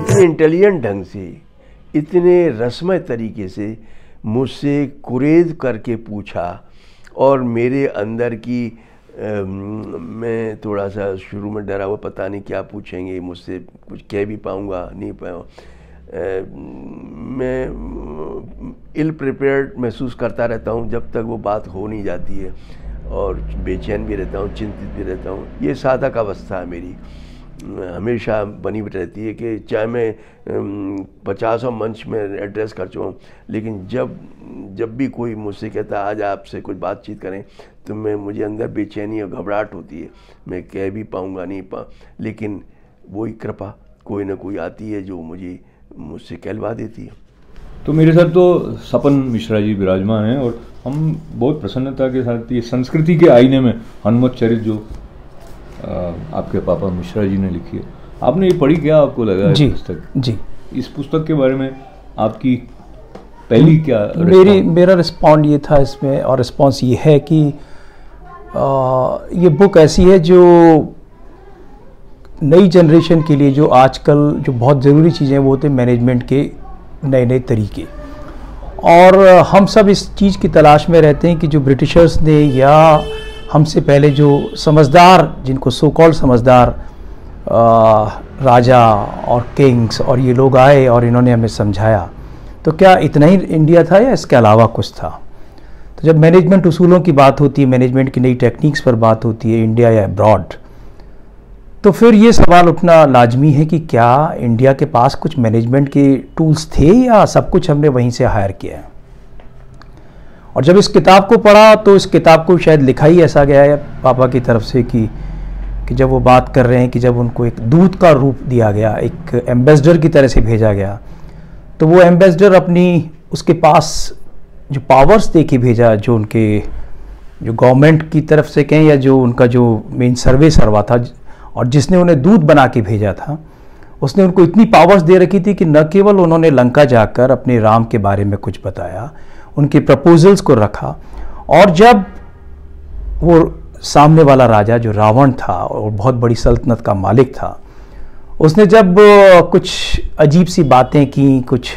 इतने इंटेलिजेंट ढंग से, इतने रसमय तरीके से मुझसे कुरेद करके पूछा और मेरे अंदर की मैं थोड़ा सा शुरू में डरा हुआ, पता नहीं क्या पूछेंगे मुझसे, कुछ कह भी पाऊँगा नहीं पाऊँ, मैं इल प्रिपेयर्ड महसूस करता रहता हूँ जब तक वो बात हो नहीं जाती है, और बेचैन भी रहता हूँ, चिंतित भी रहता हूँ। ये साधक अवस्था है मेरी, हमेशा बनी रहती है कि चाहे मैं 50 मंच में एड्रेस कर चुका हूँ, लेकिन जब भी कोई मुझसे कहता आज आपसे कुछ बातचीत करें तो मुझे अंदर बेचैनी और घबराहट होती है, मैं कह भी पाऊँगा नहीं लेकिन वही कृपा कोई ना कोई आती है जो मुझसे कहलवा देती है। तो मेरे साथ तो सपन मिश्रा जी विराजमान हैं और हम बहुत प्रसन्नता के साथ ये संस्कृति के आईने में हनुमत चरित जो आपके पापा मिश्रा जी ने लिखी है, आपने ये पढ़ी, क्या आपको लगा जी, पुस्तक? जी, इस पुस्तक के बारे में आपकी पहली क्या मेरा रिस्पॉन्ड ये था इसमें, और रिस्पॉन्स ये है कि ये बुक ऐसी है जो नई जनरेशन के लिए, जो आजकल जो बहुत ज़रूरी चीज़ें वो होते हैं मैनेजमेंट के नए नए तरीके, और हम सब इस चीज़ की तलाश में रहते हैं कि जो ब्रिटिशर्स ने या हमसे पहले जो समझदार, जिनको सो कॉल्ड समझदार राजा और किंग्स और ये लोग आए और इन्होंने हमें समझाया, तो क्या इतना ही इंडिया था या इसके अलावा कुछ था? तो जब मैनेजमेंट उसूलों की बात होती है, मैनेजमेंट की नई टेक्निक्स पर बात होती है, इंडिया या अब्रॉड, तो फिर ये सवाल उठना लाजमी है कि क्या इंडिया के पास कुछ मैनेजमेंट के टूल्स थे या सब कुछ हमने वहीं से हायर किया है? और जब इस किताब को पढ़ा तो इस किताब को शायद लिखा ही ऐसा गया है पापा की तरफ से कि जब वो बात कर रहे हैं कि जब उनको एक दूत का रूप दिया गया, एक एम्बेसडर की तरह से भेजा गया, तो वो एम्बेसडर अपनी उसके पास जो पावर्स दे के भेजा, जो उनके जो गवर्नमेंट की तरफ से कहें या जो उनका जो मेन सर्वा था और जिसने उन्हें दूत बना के भेजा था, उसने उनको इतनी पावर्स दे रखी थी कि न केवल उन्होंने लंका जाकर अपने राम के बारे में कुछ बताया, उनके प्रपोजल्स को रखा, और जब वो सामने वाला राजा जो रावण था और बहुत बड़ी सल्तनत का मालिक था, उसने जब कुछ अजीब सी बातें की, कुछ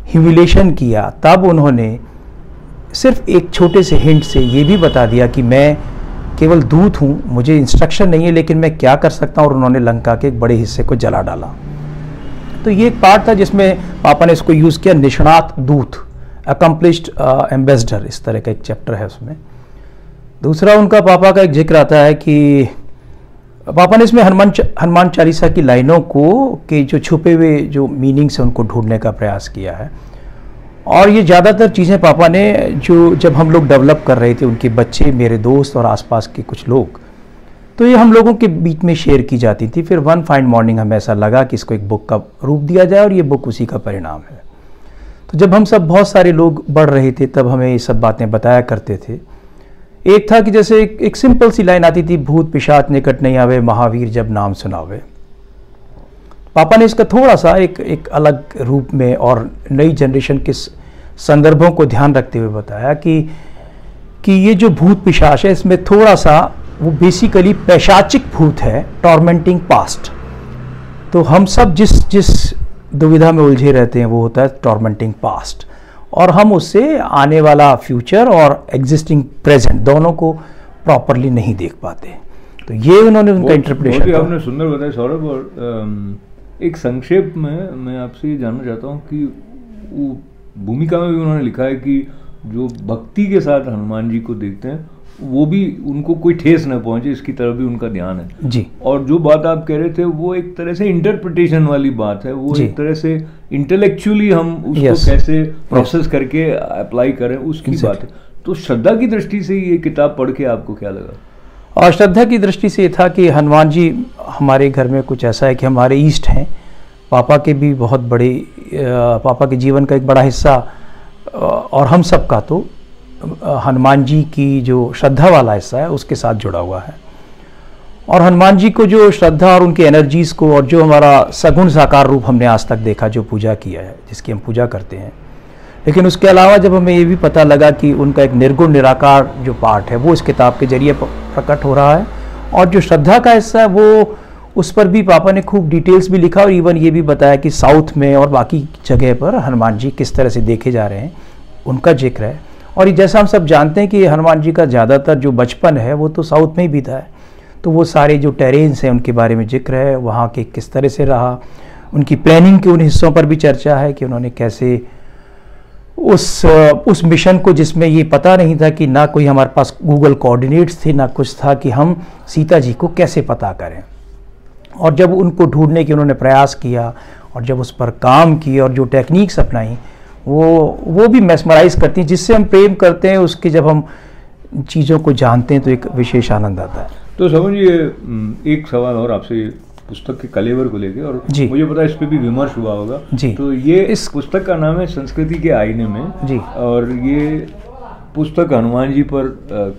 ह्यूमिलेशन किया, तब उन्होंने सिर्फ एक छोटे से हिंट से ये भी बता दिया कि मैं केवल दूत हूँ, मुझे इंस्ट्रक्शन नहीं है, लेकिन मैं क्या कर सकता हूँ, और उन्होंने लंका के एक बड़े हिस्से को जला डाला। तो ये एक पार्ट था जिसमें पापा ने इसको यूज़ किया, निष्णात दूत, अकम्प्लिश्ड एम्बेसडर, इस तरह का एक चैप्टर है उसमें। दूसरा उनका पापा का एक जिक्र आता है कि पापा ने इसमें हनुमान चालीसा की लाइनों को के जो छुपे हुए जो मीनिंग्स है उनको ढूंढने का प्रयास किया है, और ये ज़्यादातर चीज़ें पापा ने जो जब हम लोग डेवलप कर रहे थे, उनके बच्चे, मेरे दोस्त और आसपास के कुछ लोग, तो ये हम लोगों के बीच में शेयर की जाती थी। फिर वन फाइन मॉर्निंग हमें ऐसा लगा कि इसको एक बुक का रूप दिया जाए, और ये बुक उसी का परिणाम है। तो जब हम सब बहुत सारे लोग बढ़ रहे थे तब हमें ये सब बातें बताया करते थे। एक था कि जैसे एक सिंपल सी लाइन आती थी, भूत पिशाच निकट नहीं आवे, महावीर जब नाम सुनावे। पापा ने इसका थोड़ा सा एक अलग रूप में और नई जनरेशन के संदर्भों को ध्यान रखते हुए बताया कि ये जो भूत पिशाच है, इसमें थोड़ा सा वो बेसिकली पैशाचिक भूत है, टॉर्मेंटिंग पास्ट। तो हम सब जिस दुविधा में उलझे रहते हैं वो होता है टॉर्मेंटिंग पास्ट, और हम उससे आने वाला फ्यूचर और एग्जिस्टिंग प्रेजेंट दोनों को प्रॉपरली नहीं देख पाते। तो ये उन्होंने उनका इंटरप्रिटेशन आपने सुंदर बताया सौरभ। और एक संक्षेप में मैं आपसे ये जानना चाहता हूँ कि वो भूमिका में भी उन्होंने लिखा है कि जो भक्ति के साथ हनुमान जी को देखते हैं वो भी उनको कोई ठेस न पहुंचे, इसकी तरफ भी उनका ध्यान है जी। और जो बात आप कह रहे थे वो एक तरह से इंटरप्रिटेशन वाली बात है, वो एक तरह से इंटेलेक्चुअली हम उसको कैसे प्रोसेस करके अप्लाई करें उसकी बात है। तो श्रद्धा की दृष्टि से ये किताब पढ़ के आपको क्या लगा? और श्रद्धा की दृष्टि से ये था कि हनुमान जी हमारे घर में कुछ ऐसा है कि हमारे ईस्ट हैं, पापा के भी बहुत बड़े, पापा के जीवन का एक बड़ा हिस्सा और हम सब का तो हनुमान जी की जो श्रद्धा वाला हिस्सा है उसके साथ जुड़ा हुआ है। और हनुमान जी को जो श्रद्धा और उनकी एनर्जीज़ को और जो हमारा सगुण साकार रूप हमने आज तक देखा, जो पूजा किया है, जिसकी हम पूजा करते हैं, लेकिन उसके अलावा जब हमें ये भी पता लगा कि उनका एक निर्गुण निराकार जो पार्ट है वो इस किताब के जरिए प्रकट हो रहा है, और जो श्रद्धा का हिस्सा है वो उस पर भी पापा ने खूब डिटेल्स भी लिखा और इवन ये भी बताया कि साउथ में और बाकी जगह पर हनुमान जी किस तरह से देखे जा रहे हैं, उनका जिक्र है। और ये जैसा हम सब जानते हैं कि हनुमान जी का ज़्यादातर जो बचपन है वो तो साउथ में ही बीता है, तो वो सारे जो टेरेन्स हैं उनके बारे में जिक्र है, वहाँ के किस तरह से रहा, उनकी प्लानिंग के उन हिस्सों पर भी चर्चा है कि उन्होंने कैसे उस मिशन को, जिसमें ये पता नहीं था कि ना कोई हमारे पास गूगल कोऑर्डिनेट्स थे ना कुछ था, कि हम सीता जी को कैसे पता करें, और जब उनको ढूंढने की उन्होंने प्रयास किया और जब उस पर काम किए और जो टेक्निक्स अपनाई वो भी मेस्मराइज करती हैं, जिससे हम प्रेम करते हैं उसके, जब हम चीज़ों को जानते हैं तो एक विशेष आनंद आता है। तो समझिए एक सवाल और आपसे पुस्तक के कलेवर को लेके, और मुझे पता है इस पे भी विमर्श हुआ होगा जी। तो ये इस पुस्तक का नाम है संस्कृति के आईने में जी, और ये पुस्तक हनुमान जी पर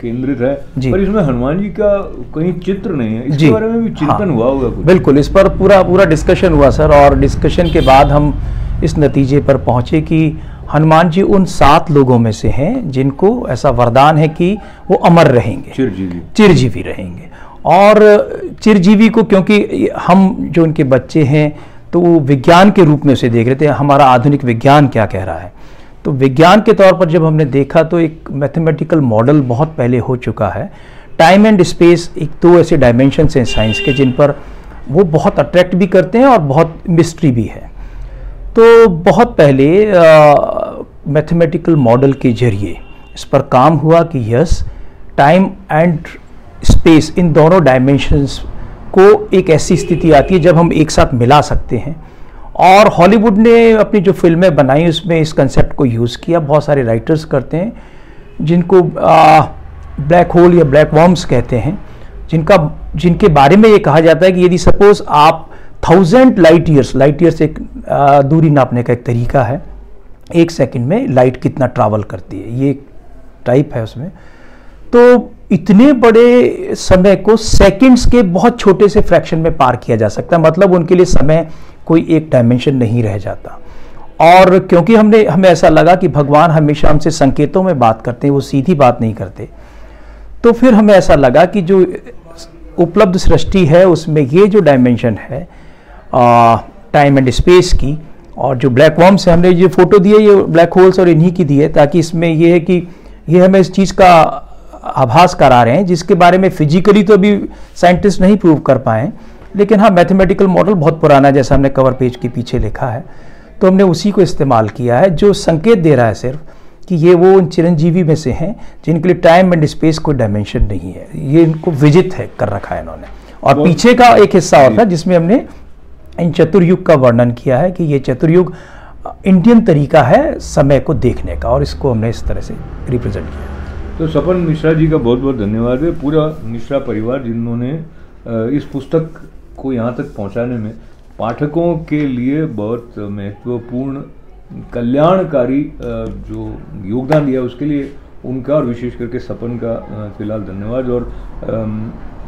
केंद्रित है, पर इसमें हनुमान जी का कहीं चित्र नहीं है, इसके बारे में भी चिंतन हुआ होगा कुछ? बिल्कुल, इस पर पूरा डिस्कशन हुआ सर, और डिस्कशन के बाद हम इस नतीजे पर पहुंचे कि हनुमान जी उन 7 लोगों में से हैं जिनको ऐसा वरदान है कि वो अमर रहेंगे, चिरजीवी रहेंगे। और चिरजीवी को, क्योंकि हम जो उनके बच्चे हैं तो वो विज्ञान के रूप में उसे देख रहे थे, हमारा आधुनिक विज्ञान क्या कह रहा है, तो विज्ञान के तौर पर जब हमने देखा तो एक मैथमेटिकल मॉडल बहुत पहले हो चुका है। टाइम एंड स्पेस एक 2 ऐसे डायमेंशंस हैं साइंस के जिन पर वो बहुत अट्रैक्ट भी करते हैं और बहुत मिस्ट्री भी है। तो बहुत पहले मैथमेटिकल मॉडल के जरिए इस पर काम हुआ कि yes, time and space in दोनों डायमेंशंस को एक ऐसी स्थिति आती है जब हम एक साथ मिला सकते हैं। और हॉलीवुड ने अपनी जो फिल्में बनाई उसमें इस कंसेप्ट को यूज़ किया। बहुत सारे राइटर्स करते हैं जिनको ब्लैक होल या ब्लैक वॉर्म्स कहते हैं, जिनके बारे में ये कहा जाता है कि यदि सपोज आप 1000 लाइट ईयर्स एक दूरी नापने का एक तरीका है, 1 सेकंड में लाइट कितना ट्रैवल करती है, ये टाइप है उसमें। तो इतने बड़े समय को सेकंड्स के बहुत छोटे से फ्रैक्शन में पार किया जा सकता है, मतलब उनके लिए समय कोई एक डायमेंशन नहीं रह जाता। और क्योंकि हमें ऐसा लगा कि भगवान हमेशा हमसे संकेतों में बात करते हैं, वो सीधी बात नहीं करते, तो फिर हमें ऐसा लगा कि जो उपलब्ध सृष्टि है उसमें ये जो डायमेंशन है टाइम एंड स्पेस की, और जो ब्लैक वॉर्म्स है, हमने ये फोटो दी है, ये ब्लैक होल्स और इन्हीं की दी है, ताकि इसमें ये है कि ये हमें इस चीज़ का आभास करा रहे हैं जिसके बारे में फिजिकली तो अभी साइंटिस्ट नहीं प्रूव कर पाए, लेकिन हाँ मैथमेटिकल मॉडल बहुत पुराना है, जैसा हमने कवर पेज के पीछे लिखा है, तो हमने उसी को इस्तेमाल किया है, जो संकेत दे रहा है सिर्फ कि ये वो उन चिरंजीवी में से हैं जिनके लिए टाइम एंड स्पेस कोई डायमेंशन नहीं है, ये इनको विजित है कर रखा है इन्होंने। और पीछे का एक हिस्सा और था जिसमें हमने इन चतुर्युग का वर्णन किया है कि ये चतुर्युग इंडियन तरीका है समय को देखने का, और इसको हमने इस तरह से रिप्रेजेंट किया। तो सपन मिश्रा जी का बहुत बहुत धन्यवाद है, पूरा मिश्रा परिवार जिन्होंने इस पुस्तक को यहाँ तक पहुँचाने में पाठकों के लिए बहुत महत्वपूर्ण कल्याणकारी जो योगदान दिया उसके लिए उनका और विशेष करके सपन का फिलहाल धन्यवाद। और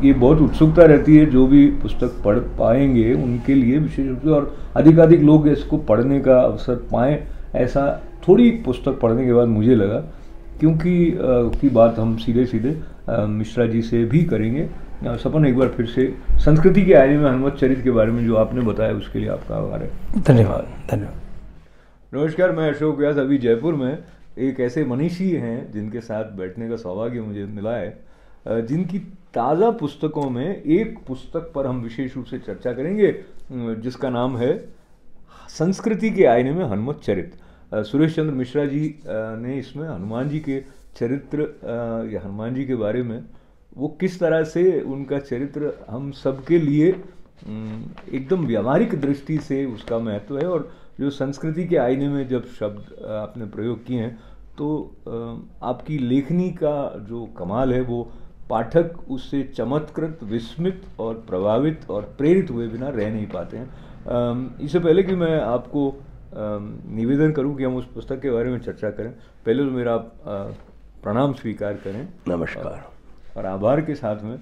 ये बहुत उत्सुकता रहती है जो भी पुस्तक पढ़ पाएंगे उनके लिए विशेष रूप से, और अधिकाधिक लोग इसको पढ़ने का अवसर पाएँ, ऐसा थोड़ी पुस्तक पढ़ने के बाद मुझे लगा, क्योंकि की बात हम सीधे मिश्रा जी से भी करेंगे। सपन, एक बार फिर से संस्कृति के आईने में हनुमत चरित्र के बारे में जो आपने बताया उसके लिए आपका आभार है। धन्यवाद। नमस्कार, मैं अशोक व्यास अभी जयपुर में एक ऐसे मनीषी हैं जिनके साथ बैठने का सौभाग्य मुझे मिला है, जिनकी ताज़ा पुस्तकों में एक पुस्तक पर हम विशेष रूप से चर्चा करेंगे जिसका नाम है संस्कृति के आईने में हनुमत चरित्र। सुरेश चंद्र मिश्रा जी ने इसमें हनुमान जी के चरित्र या हनुमान जी के बारे में वो किस तरह से उनका चरित्र हम सबके लिए एकदम व्यावहारिक दृष्टि से उसका महत्व है, और जो संस्कृति के आईने में जब शब्द आपने प्रयोग किए हैं तो आपकी लेखनी का जो कमाल है वो पाठक उससे चमत्कृत, विस्मित और प्रभावित और प्रेरित हुए बिना रह नहीं पाते हैं। इससे पहले कि मैं आपको निवेदन करूं कि हम उस पुस्तक के बारे में चर्चा करें, पहले तो मेरा आप प्रणाम स्वीकार करें। नमस्कार। और आभार के साथ में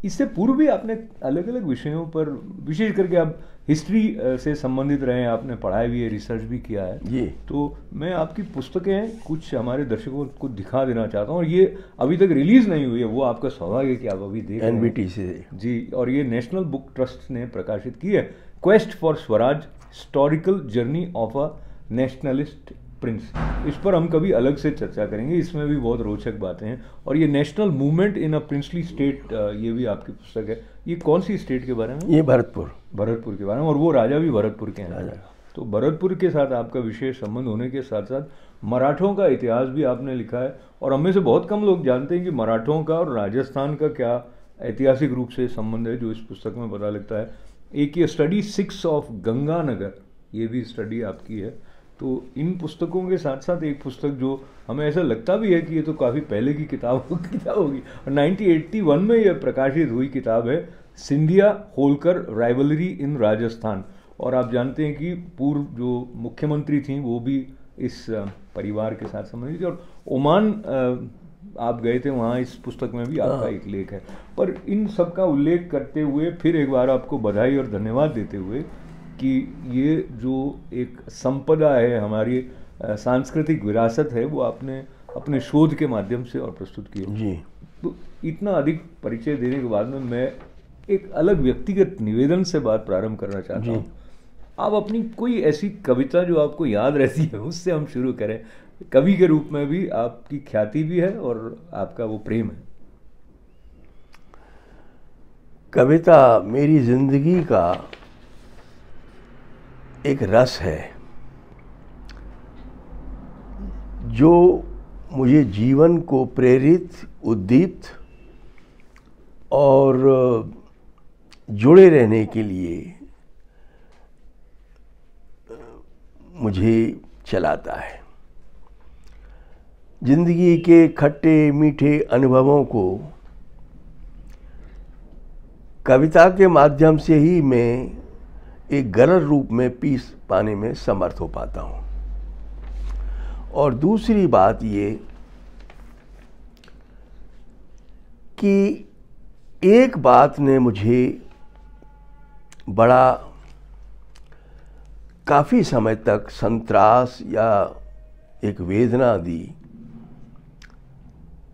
इससे पूर्व भी आपने अलग अलग विषयों पर, विशेष करके आप हिस्ट्री से संबंधित रहे हैं, आपने पढ़ाई भी है, रिसर्च भी किया है जी। तो मैं आपकी पुस्तकें कुछ हमारे दर्शकों को दिखा देना चाहता हूँ, और ये अभी तक रिलीज नहीं हुई है, वो आपका सौभाग्य है कि आप अभी देख रहे हैं। NBT से जी, और ये नेशनल बुक ट्रस्ट ने प्रकाशित की है, quest for Swaraj, historical journey of a nationalist Prince. इस पर हम कभी अलग से चर्चा करेंगे, इसमें भी बहुत रोचक बातें हैं। और ये national movement in a princely state, ये भी आपकी पुस्तक है। ये कौन सी स्टेट के बारे में? ये भरतपुर के बारे में, और वो राजा भी भरतपुर के हैं। तो भरतपुर के साथ आपका विशेष संबंध होने के साथ साथ मराठों का इतिहास भी आपने लिखा है, और हमें से बहुत कम लोग जानते हैं कि मराठों का और राजस्थान का क्या ऐतिहासिक रूप से संबंध है, जो इस पुस्तक में पता लगता है। एक ये स्टडी 6 ऑफ गंगानगर, ये भी स्टडी आपकी है। तो इन पुस्तकों के साथ साथ एक पुस्तक जो हमें ऐसा लगता भी है कि ये तो काफ़ी पहले की किताब होगी, 1981 में यह प्रकाशित हुई किताब है, सिंधिया होलकर राइवलरी इन राजस्थान। और आप जानते हैं कि पूर्व जो मुख्यमंत्री थी वो भी इस परिवार के साथ संबंधित थी, और ओमान आप गए थे, वहाँ इस पुस्तक में भी आपका एक लेख है। पर इन सब का उल्लेख करते हुए फिर एक बार आपको बधाई और धन्यवाद देते हुए कि ये जो एक संपदा है, हमारी सांस्कृतिक विरासत है, वो आपने अपने शोध के माध्यम से और प्रस्तुत की है। जी। तो इतना अधिक परिचय देने के बाद में मैं एक अलग व्यक्तिगत निवेदन से बात प्रारंभ करना चाहता हूँ। आप अपनी कोई ऐसी कविता जो आपको याद रहती है, उससे हम शुरू करें। कवि के रूप में भी आपकी ख्याति भी है और आपका वो प्रेम है। कविता मेरी जिंदगी का एक रस है जो मुझे जीवन को प्रेरित, उद्दीप्त और जुड़े रहने के लिए मुझे चलाता है। जिंदगी के खट्टे मीठे अनुभवों को कविता के माध्यम से ही मैं एक गरल रूप में पीस पाने में समर्थ हो पाता हूँ। और दूसरी बात ये कि एक बात ने मुझे बड़ा काफ़ी समय तक संत्रास या एक वेदना दी,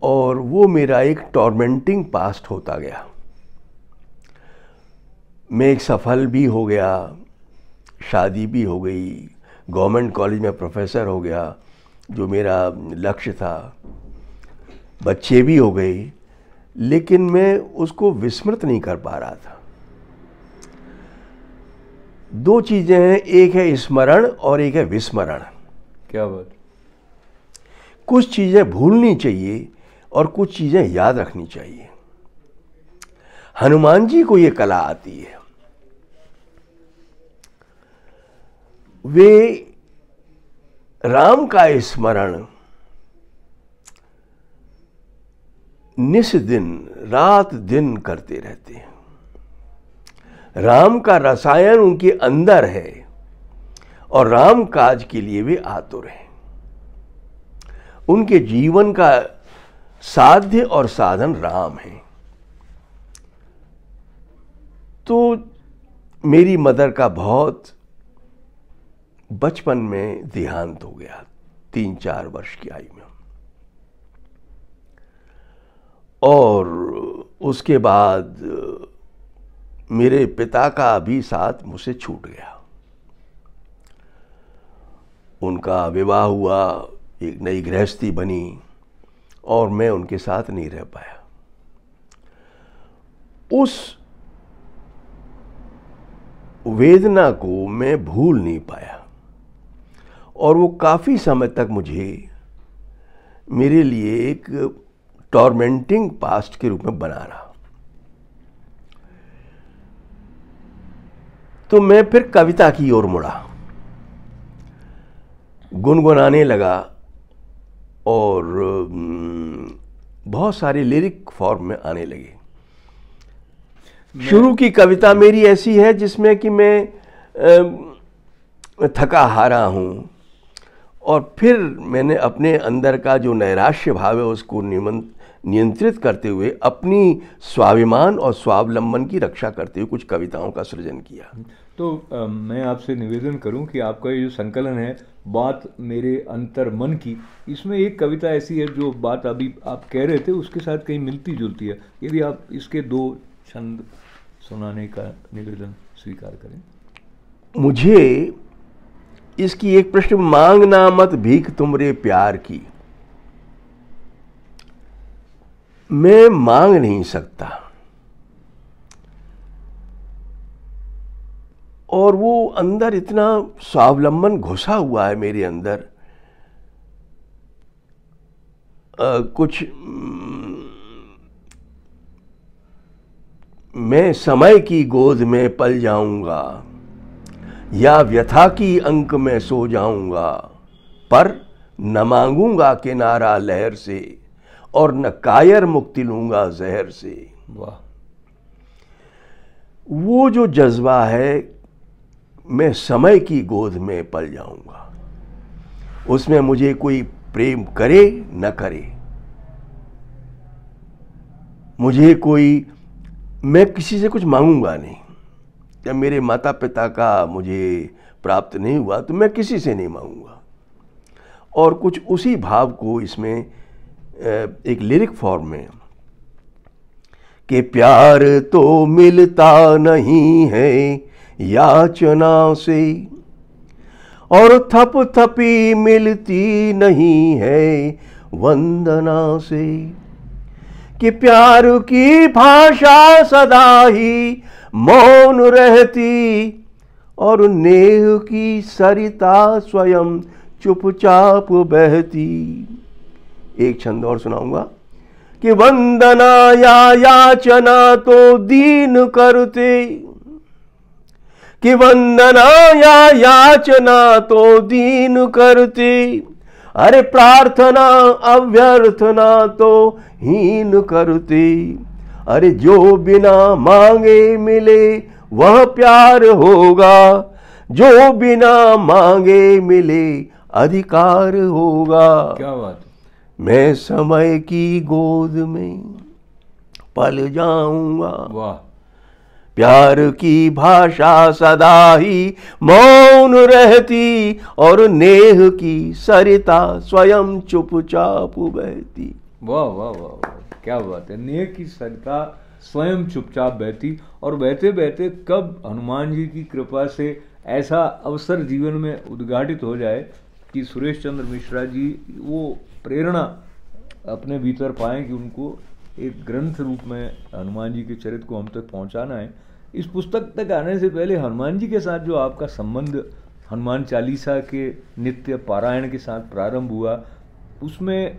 और वो मेरा एक टॉर्मेंटिंग पास्ट होता गया। मैं एक सफल भी हो गया, शादी भी हो गई, गवर्नमेंट कॉलेज में प्रोफेसर हो गया जो मेरा लक्ष्य था, बच्चे भी हो गए, लेकिन मैं उसको विस्मृत नहीं कर पा रहा था। दो चीज़ें हैं, एक है स्मरण और एक है विस्मरण। क्या बात। कुछ चीज़ें भूलनी चाहिए और कुछ चीज़ें याद रखनी चाहिए। हनुमान जी को ये कला आती है। वे राम का स्मरण निस दिन रात दिन करते रहते हैं। राम का रसायन उनके अंदर है और राम काज के लिए वे आतुर हैं। उनके जीवन का साध्य और साधन राम है। तो मेरी मदर का बहुत बचपन में देहांत हो गया, 3-4 वर्ष की आयु में, और उसके बाद मेरे पिता का भी साथ मुझसे छूट गया। उनका विवाह हुआ, एक नई गृहस्थी बनी और मैं उनके साथ नहीं रह पाया। उस वेदना को मैं भूल नहीं पाया और वो काफ़ी समय तक मुझे मेरे लिए एक टॉर्मेंटिंग पास्ट के रूप में बना रहा। तो मैं फिर कविता की ओर मुड़ा, गुनगुनाने लगा और बहुत सारे लिरिक फॉर्म में आने लगे। शुरू की कविता मेरी ऐसी है जिसमें कि मैं थका हारा हूँ, और फिर मैंने अपने अंदर का जो नैराश्य भाव है उसको नियंत्रित करते हुए अपनी स्वाभिमान और स्वावलंबन की रक्षा करते हुए कुछ कविताओं का सृजन किया। तो मैं आपसे निवेदन करूं कि आपका ये जो संकलन है बात मेरे अंतर मन की, इसमें एक कविता ऐसी है जो बात अभी आप कह रहे थे उसके साथ कहीं मिलती जुलती है, यदि आप इसके 2 छंद सुनाने का निवेदन स्वीकार करें। मुझे इसकी एक प्रश्न, मांगना मत भीख तुमरे प्यार की। मैं मांग नहीं सकता, और वो अंदर इतना स्वावलंबन घुसा हुआ है मेरे अंदर, कुछ मैं समय की गोद में पल जाऊंगा या व्यथा की अंक में सो जाऊंगा, पर न मांगूंगा किनारा लहर से और न कायर मुक्ति लूंगा जहर से। वाह! वो जो जज्बा है, मैं समय की गोद में पल जाऊंगा, उसमें मुझे कोई प्रेम करे न करे, मुझे कोई, मैं किसी से कुछ मांगूंगा नहीं। जब मेरे माता पिता का मुझे प्राप्त नहीं हुआ तो मैं किसी से नहीं मांगूंगा। और कुछ उसी भाव को इसमें एक लिरिक फॉर्म में, कि प्यार तो मिलता नहीं है याचना से और थप थपी मिलती नहीं है वंदना से, कि प्यार की भाषा सदा ही मौन रहती और नेह की सरिता स्वयं चुपचाप बहती। एक छंद और सुनाऊंगा, कि वंदना या याचना तो दीन करते, कि वंदना या याचना तो दीन करते, अरे प्रार्थना अभ्यर्थना तो हीन करते, अरे जो बिना मांगे मिले वह प्यार होगा, जो बिना मांगे मिले अधिकार होगा। क्या बात! मैं समय की गोद में पल जाऊंगा। वाह! प्यार की भाषा सदा ही मौन रहती और नेह की सरिता स्वयं चुपचाप बहती। वाह वाह वाह वाह, क्या बात है! नेह की सरिता स्वयं चुपचाप बहती, और बहते बहते कब हनुमान जी की कृपा से ऐसा अवसर जीवन में उद्घाटित हो जाए कि सुरेश चंद्र मिश्रा जी वो प्रेरणा अपने भीतर पाएं कि उनको एक ग्रंथ रूप में हनुमान जी के चरित्र को हम तक पहुंचाना है। इस पुस्तक तक आने से पहले हनुमान जी के साथ जो आपका संबंध हनुमान चालीसा के नित्य पारायण के साथ प्रारंभ हुआ, उसमें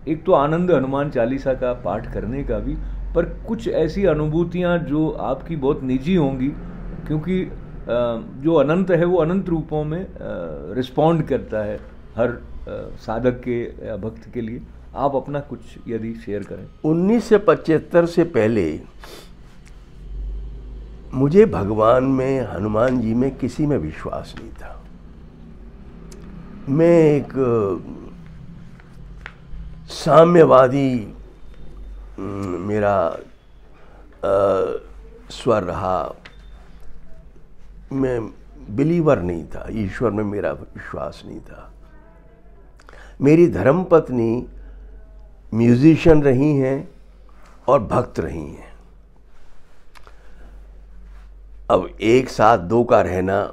एक तो आनंद हनुमान चालीसा का पाठ करने का भी, पर कुछ ऐसी अनुभूतियां जो आपकी बहुत निजी होंगी, क्योंकि जो अनंत है वो अनंत रूपों में रिस्पॉन्ड करता है हर साधक के या भक्त के लिए। आप अपना कुछ यदि शेयर करें। 1975 से पहले मुझे भगवान में, हनुमान जी में किसी में विश्वास नहीं था। मैं एक साम्यवादी मेरा स्वर रहा, मैं बिलीवर नहीं था, ईश्वर में मेरा विश्वास नहीं था। मेरी धर्मपत्नी म्यूजिशियन रही हैं और भक्त रही हैं। अब एक साथ दो का रहना,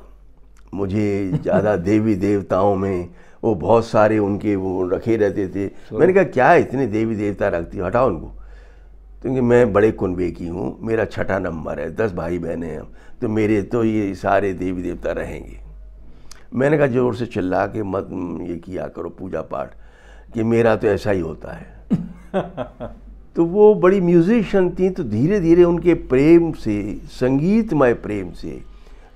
मुझे ज़्यादा देवी देवताओं में वो बहुत सारे उनके वो रखे रहते थे। मैंने कहा क्या इतने देवी देवता रखती हो, हटाओ उनको, क्योंकि मैं बड़े कुनबे की हूँ, मेरा 6ठा नंबर है, 10 भाई बहनें हैं, तो मेरे तो ये सारे देवी देवता रहेंगे। मैंने कहा जोर से चिल्ला के मत ये किया करो पूजा पाठ, कि मेरा तो ऐसा ही होता है। तो वो बड़ी म्यूजिशियन थी, तो धीरे धीरे उनके प्रेम से, संगीतमय प्रेम से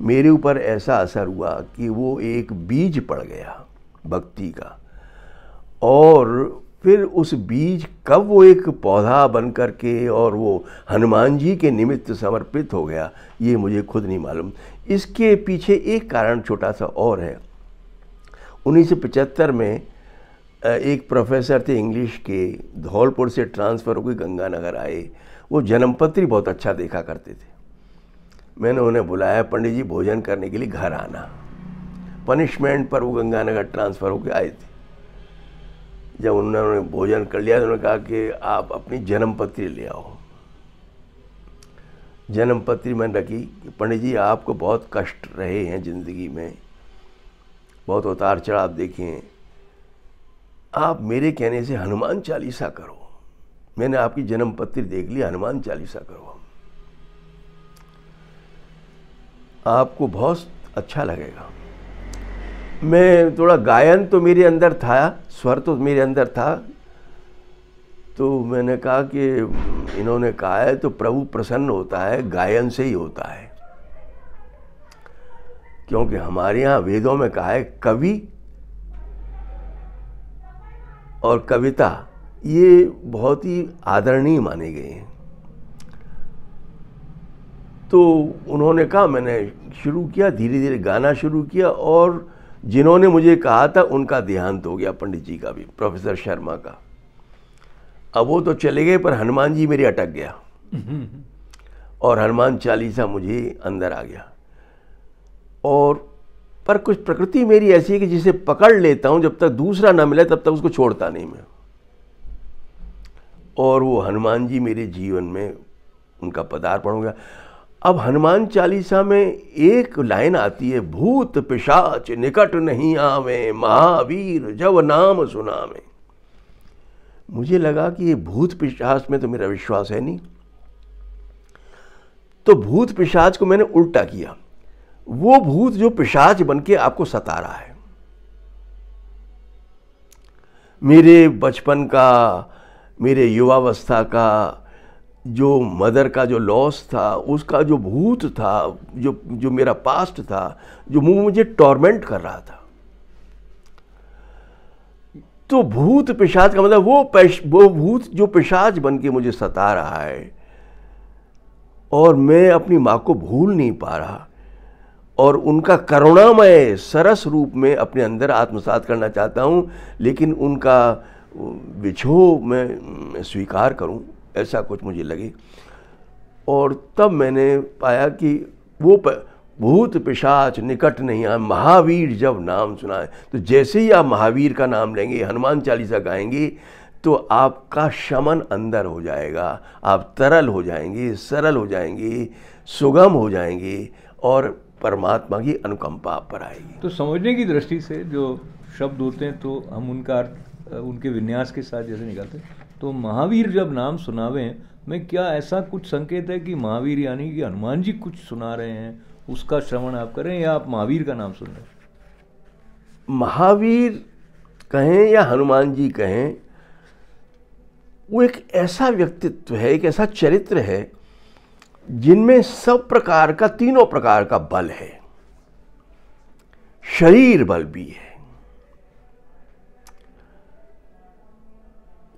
मेरे ऊपर ऐसा असर हुआ कि वो एक बीज पड़ गया भक्ति का, और फिर उस बीज कब वो एक पौधा बन कर के और वो हनुमान जी के निमित्त समर्पित हो गया, ये मुझे खुद नहीं मालूम। इसके पीछे एक कारण छोटा सा और है। 1975 में एक प्रोफेसर थे इंग्लिश के, धौलपुर से ट्रांसफ़र होकर गंगानगर आए। वो जन्मपत्री बहुत अच्छा देखा करते थे। मैंने उन्हें बुलाया, पंडित जी भोजन करने के लिए घर आना। पनिशमेंट पर वो गंगानगर ट्रांसफ़र होकर आए थे। जब उन्होंने भोजन कर लिया तो उन्होंने कहा कि आप अपनी जन्मपत्री ले आओ। जन्मपत्री मैंने रखी कि पंडित जी आपको बहुत कष्ट रहे हैं ज़िंदगी में, बहुत उतार चढ़ाव देखे हैं, आप मेरे कहने से हनुमान चालीसा करो। मैंने आपकी जन्मपत्री देख ली, हनुमान चालीसा करो, आपको बहुत अच्छा लगेगा। मैं थोड़ा गायन तो मेरे अंदर था, स्वर तो मेरे अंदर था, तो मैंने कहा कि इन्होंने कहा है तो प्रभु प्रसन्न होता है गायन से ही होता है, क्योंकि हमारे यहाँ वेदों में कहा है कवि और कविता ये बहुत ही आदरणीय माने गए हैं। तो उन्होंने कहा, मैंने शुरू किया, धीरे धीरे गाना शुरू किया, और जिन्होंने मुझे कहा था उनका देहांत हो गया, पंडित जी का भी, प्रोफेसर शर्मा का। अब वो तो चले गए, पर हनुमान जी मेरे अटक गया और हनुमान चालीसा मुझे अंदर आ गया। और पर कुछ प्रकृति मेरी ऐसी है कि जिसे पकड़ लेता हूं, जब तक दूसरा ना मिले तब तक उसको छोड़ता नहीं मैं। और वो हनुमान जी मेरे जीवन में उनका पदार्पण हो गया। अब हनुमान चालीसा में एक लाइन आती है, भूत पिशाच निकट नहीं आवे, महावीर जब नाम सुनावे। मुझे लगा कि ये भूत पिशाच में तो मेरा विश्वास है नहीं, तो भूत पिशाच को मैंने उल्टा किया। वो भूत जो पिशाच बनके आपको सता रहा है, मेरे बचपन का, मेरे युवावस्था का, जो मदर का जो लॉस था, उसका जो भूत था, जो मेरा पास्ट था, जो मुझे टॉर्मेंट कर रहा था। तो भूत पिशाच का मतलब वो भूत जो पिशाच बन के मुझे सता रहा है, और मैं अपनी माँ को भूल नहीं पा रहा, और उनका करुणामय सरस रूप में अपने अंदर आत्मसात करना चाहता हूँ, लेकिन उनका विछोह मैं स्वीकार करूँ, ऐसा कुछ मुझे लगे। और तब मैंने पाया कि वो भूत पिशाच निकट नहीं आए, महावीर जब नाम सुनाए। तो जैसे ही आप महावीर का नाम लेंगे, हनुमान चालीसा गाएंगे, तो आपका शमन अंदर हो जाएगा, आप तरल हो जाएंगे, सरल हो जाएंगे, सुगम हो जाएंगे, और परमात्मा की अनुकंपा आप पर आएगी। तो समझने की दृष्टि से जो शब्द होते हैं तो हम उनका अर्थ उनके विन्यास के साथ जैसे निकालते हैं, तो महावीर जब नाम सुनावे में क्या ऐसा कुछ संकेत है कि महावीर यानी कि हनुमान जी कुछ सुना रहे हैं, उसका श्रवण आप करें, या आप महावीर का नाम सुन रहे हैं? महावीर कहें या हनुमान जी कहें, वो एक ऐसा व्यक्तित्व है, एक ऐसा चरित्र है जिनमें सब प्रकार का, तीनों प्रकार का बल है। शरीर बल भी है,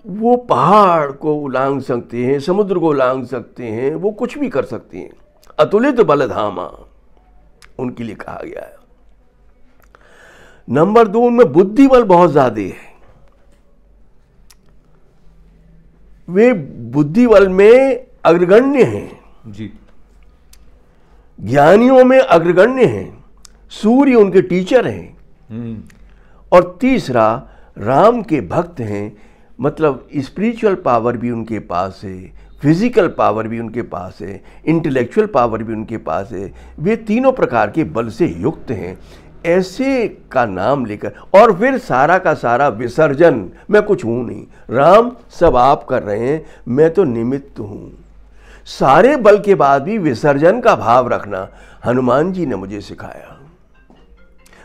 वो पहाड़ को उलांग सकते हैं, समुद्र को उलांग सकते हैं, वो कुछ भी कर सकते हैं। अतुलित बलधामा उनके लिए कहा गया है। नंबर 2, उनमें बुद्धि बल बहुत ज्यादा है। वे बुद्धि बल में अग्रगण्य हैं जी, ज्ञानियों में अग्रगण्य हैं, सूर्य उनके टीचर हैं। और तीसरा, राम के भक्त हैं, मतलब स्पिरिचुअल पावर भी उनके पास है, फिजिकल पावर भी उनके पास है, इंटेलेक्चुअल पावर भी उनके पास है। वे तीनों प्रकार के बल से युक्त हैं। ऐसे का नाम लेकर, और फिर सारा का सारा विसर्जन, मैं कुछ हूं नहीं, राम सब आप कर रहे हैं, मैं तो निमित्त हूं। सारे बल के बाद भी विसर्जन का भाव रखना हनुमान जी ने मुझे सिखाया।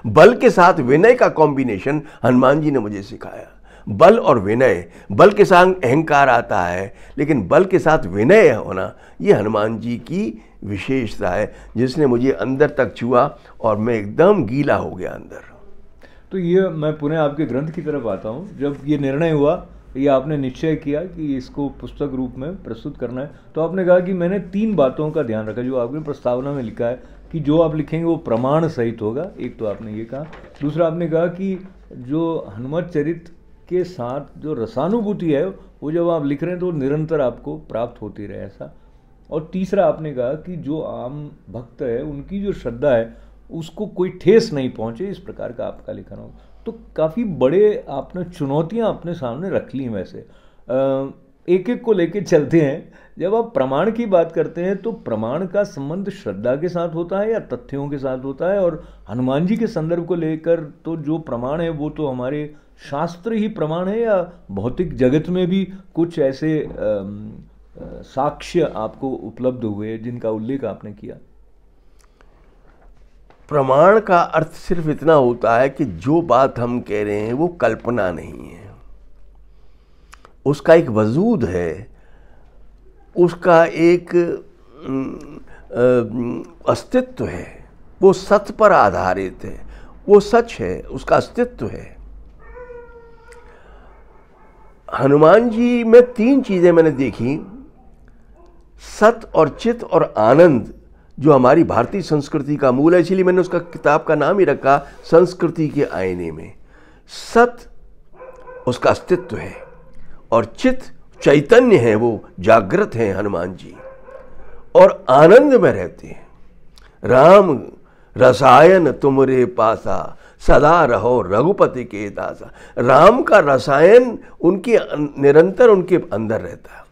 बल के साथ विनय का कॉम्बिनेशन हनुमान जी ने मुझे सिखाया। बल और विनय, बल के साथ अहंकार आता है, लेकिन बल के साथ विनय होना, ये हनुमान जी की विशेषता है, जिसने मुझे अंदर तक छुआ और मैं एकदम गीला हो गया अंदर। तो ये मैं पुनः आपके ग्रंथ की तरफ आता हूँ। जब ये निर्णय हुआ, ये आपने निश्चय किया कि इसको पुस्तक रूप में प्रस्तुत करना है, तो आपने कहा कि मैंने 3 बातों का ध्यान रखा जो आपने प्रस्तावना में लिखा है कि जो आप लिखेंगे वो प्रमाण सहित होगा। एक तो आपने ये कहा, दूसरा आपने कहा कि जो हनुमत चरित के साथ जो रसानुभूति है वो जब आप लिख रहे हैं तो निरंतर आपको प्राप्त होती रहे, ऐसा। और तीसरा आपने कहा कि जो आम भक्त है उनकी जो श्रद्धा है उसको कोई ठेस नहीं पहुंचे, इस प्रकार का आपका लिखना हो। तो काफ़ी बड़े आपने चुनौतियां अपने सामने रख ली। वैसे एक एक को लेके चलते हैं। जब आप प्रमाण की बात करते हैं तो प्रमाण का संबंध श्रद्धा के साथ होता है या तथ्यों के साथ होता है? और हनुमान जी के संदर्भ को लेकर तो जो प्रमाण है वो तो हमारे शास्त्र ही प्रमाण है, या भौतिक जगत में भी कुछ ऐसे साक्ष्य आपको उपलब्ध हुए जिनका उल्लेख आपने किया? प्रमाण का अर्थ सिर्फ इतना होता है कि जो बात हम कह रहे हैं वो कल्पना नहीं है, उसका एक वजूद है, उसका एक अस्तित्व है, वो सत्य पर आधारित है, वो सच है, उसका अस्तित्व है। हनुमान जी में 3 चीज़ें मैंने देखी, सत और चित और आनंद, जो हमारी भारतीय संस्कृति का मूल है। इसीलिए मैंने उसका किताब का नाम ही रखा संस्कृति के आईने में। सत उसका अस्तित्व है और चित चैतन्य है, वो जागृत हैं हनुमान जी और आनंद में रहते हैं। राम रसायन तुमरे पासा सदा रहो रघुपति के दासा। राम का रसायन उनके निरंतर उनके अंदर रहता है।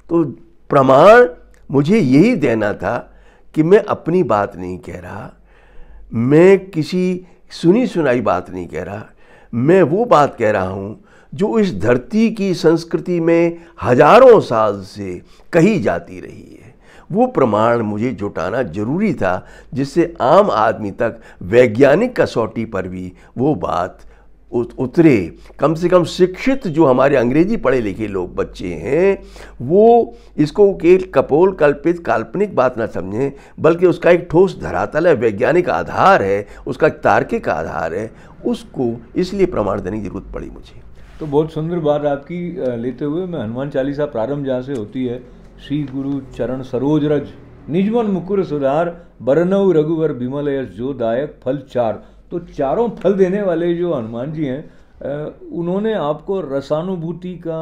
तो प्रमाण मुझे यही देना था कि मैं अपनी बात नहीं कह रहा, मैं किसी सुनी सुनाई बात नहीं कह रहा, मैं वो बात कह रहा हूँ जो इस धरती की संस्कृति में हजारों साल से कही जाती रही है। वो प्रमाण मुझे जुटाना जरूरी था जिससे आम आदमी तक वैज्ञानिक कसौटी पर भी वो बात उतरे। कम से कम शिक्षित जो हमारे अंग्रेजी पढ़े लिखे लोग बच्चे हैं वो इसको एक कपोल कल्पित काल्पनिक बात ना समझें, बल्कि उसका एक ठोस धरातल है, वैज्ञानिक आधार है, उसका तार्किक आधार है। उसको इसलिए प्रमाण देने की जरूरत पड़ी मुझे। तो बहुत सुंदर बात आपकी लेते हुए मैं हनुमान चालीसा प्रारंभ जहाँ से होती है, श्री गुरु चरण सरोज रज निजमन मुकुर सुधार बरनऊ रघुवर विमल यश जो दायक फल 4। तो चारों फल देने वाले जो हनुमान जी हैं उन्होंने आपको रसानुभूति का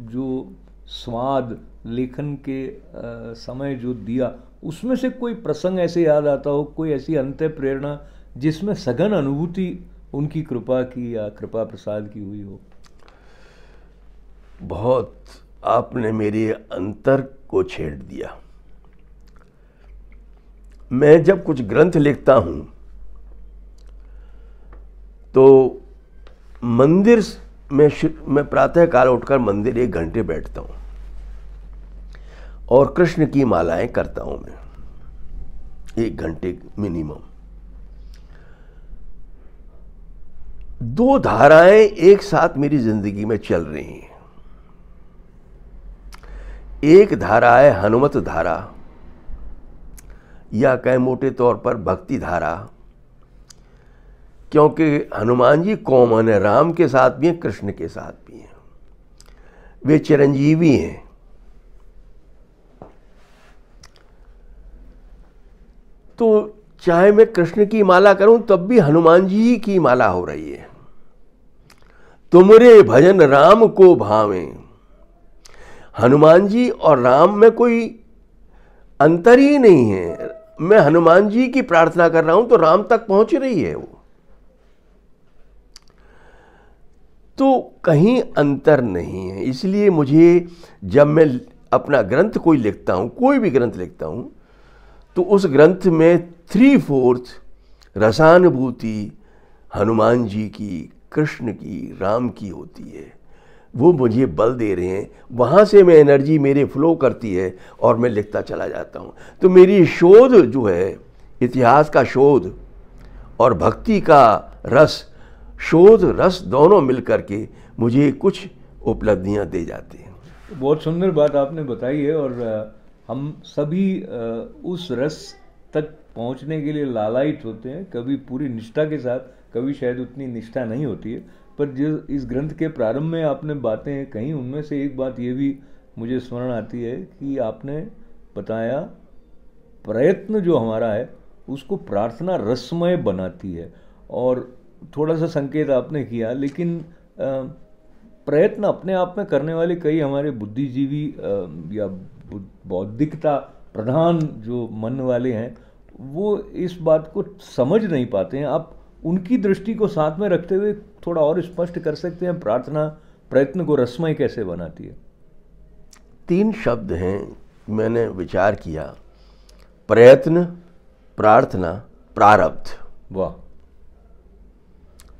जो स्वाद लेखन के समय जो दिया, उसमें से कोई प्रसंग ऐसे याद आता हो, कोई ऐसी अंतः प्रेरणा जिसमें सघन अनुभूति उनकी कृपा की या कृपा प्रसाद की हुई हो? बहुत आपने मेरे अंतर को छेड़ दिया। मैं जब कुछ ग्रंथ लिखता हूं तो मंदिर में मैं प्रातः काल उठकर मंदिर 1 घंटे बैठता हूं और कृष्ण की मालाएं करता हूं मैं 1 घंटे मिनिमम। 2 धाराएं एक साथ मेरी जिंदगी में चल रही हैं। एक धारा है हनुमत धारा, या कहें मोटे तौर पर भक्ति धारा, क्योंकि हनुमान जी कॉमन है, राम के साथ भी हैं, कृष्ण के साथ भी हैं, वे चिरंजीवी हैं। तो चाहे मैं कृष्ण की माला करूं तब भी हनुमान जी की माला हो रही है। तुमरे भजन राम को भावें। हनुमान जी और राम में कोई अंतर ही नहीं है। मैं हनुमान जी की प्रार्थना कर रहा हूं तो राम तक पहुंच रही है वो, तो कहीं अंतर नहीं है। इसलिए मुझे जब मैं अपना ग्रंथ कोई लिखता हूं, कोई भी ग्रंथ लिखता हूं, तो उस ग्रंथ में 3/4 रसानुभूति हनुमान जी की, कृष्ण की, राम की होती है। वो मुझे बल दे रहे हैं, वहाँ से मैं एनर्जी मेरे फ्लो करती है और मैं लिखता चला जाता हूँ। तो मेरी शोध जो है, इतिहास का शोध और भक्ति का रस, शोध रस दोनों मिलकर के मुझे कुछ उपलब्धियाँ दे जाते हैं। बहुत सुंदर बात आपने बताई है और हम सभी उस रस तक पहुंचने के लिए लालायित होते हैं, कभी पूरी निष्ठा के साथ, कभी शायद उतनी निष्ठा नहीं होती है। पर जो इस ग्रंथ के प्रारंभ में आपने बातें कहीं, उनमें से एक बात ये भी मुझे स्मरण आती है कि आपने बताया प्रयत्न जो हमारा है उसको प्रार्थना रसमय बनाती है, और थोड़ा सा संकेत आपने किया, लेकिन प्रयत्न अपने आप में करने वाले कई हमारे बुद्धिजीवी या बौद्धिकता प्रधान जो मन वाले हैं, वो इस बात को समझ नहीं पाते हैं। आप उनकी दृष्टि को साथ में रखते हुए थोड़ा और स्पष्ट कर सकते हैं, प्रार्थना प्रयत्न को रसमय कैसे बनाती है? 3 शब्द हैं, मैंने विचार किया, प्रयत्न, प्रार्थना, प्रारब्ध। वाह।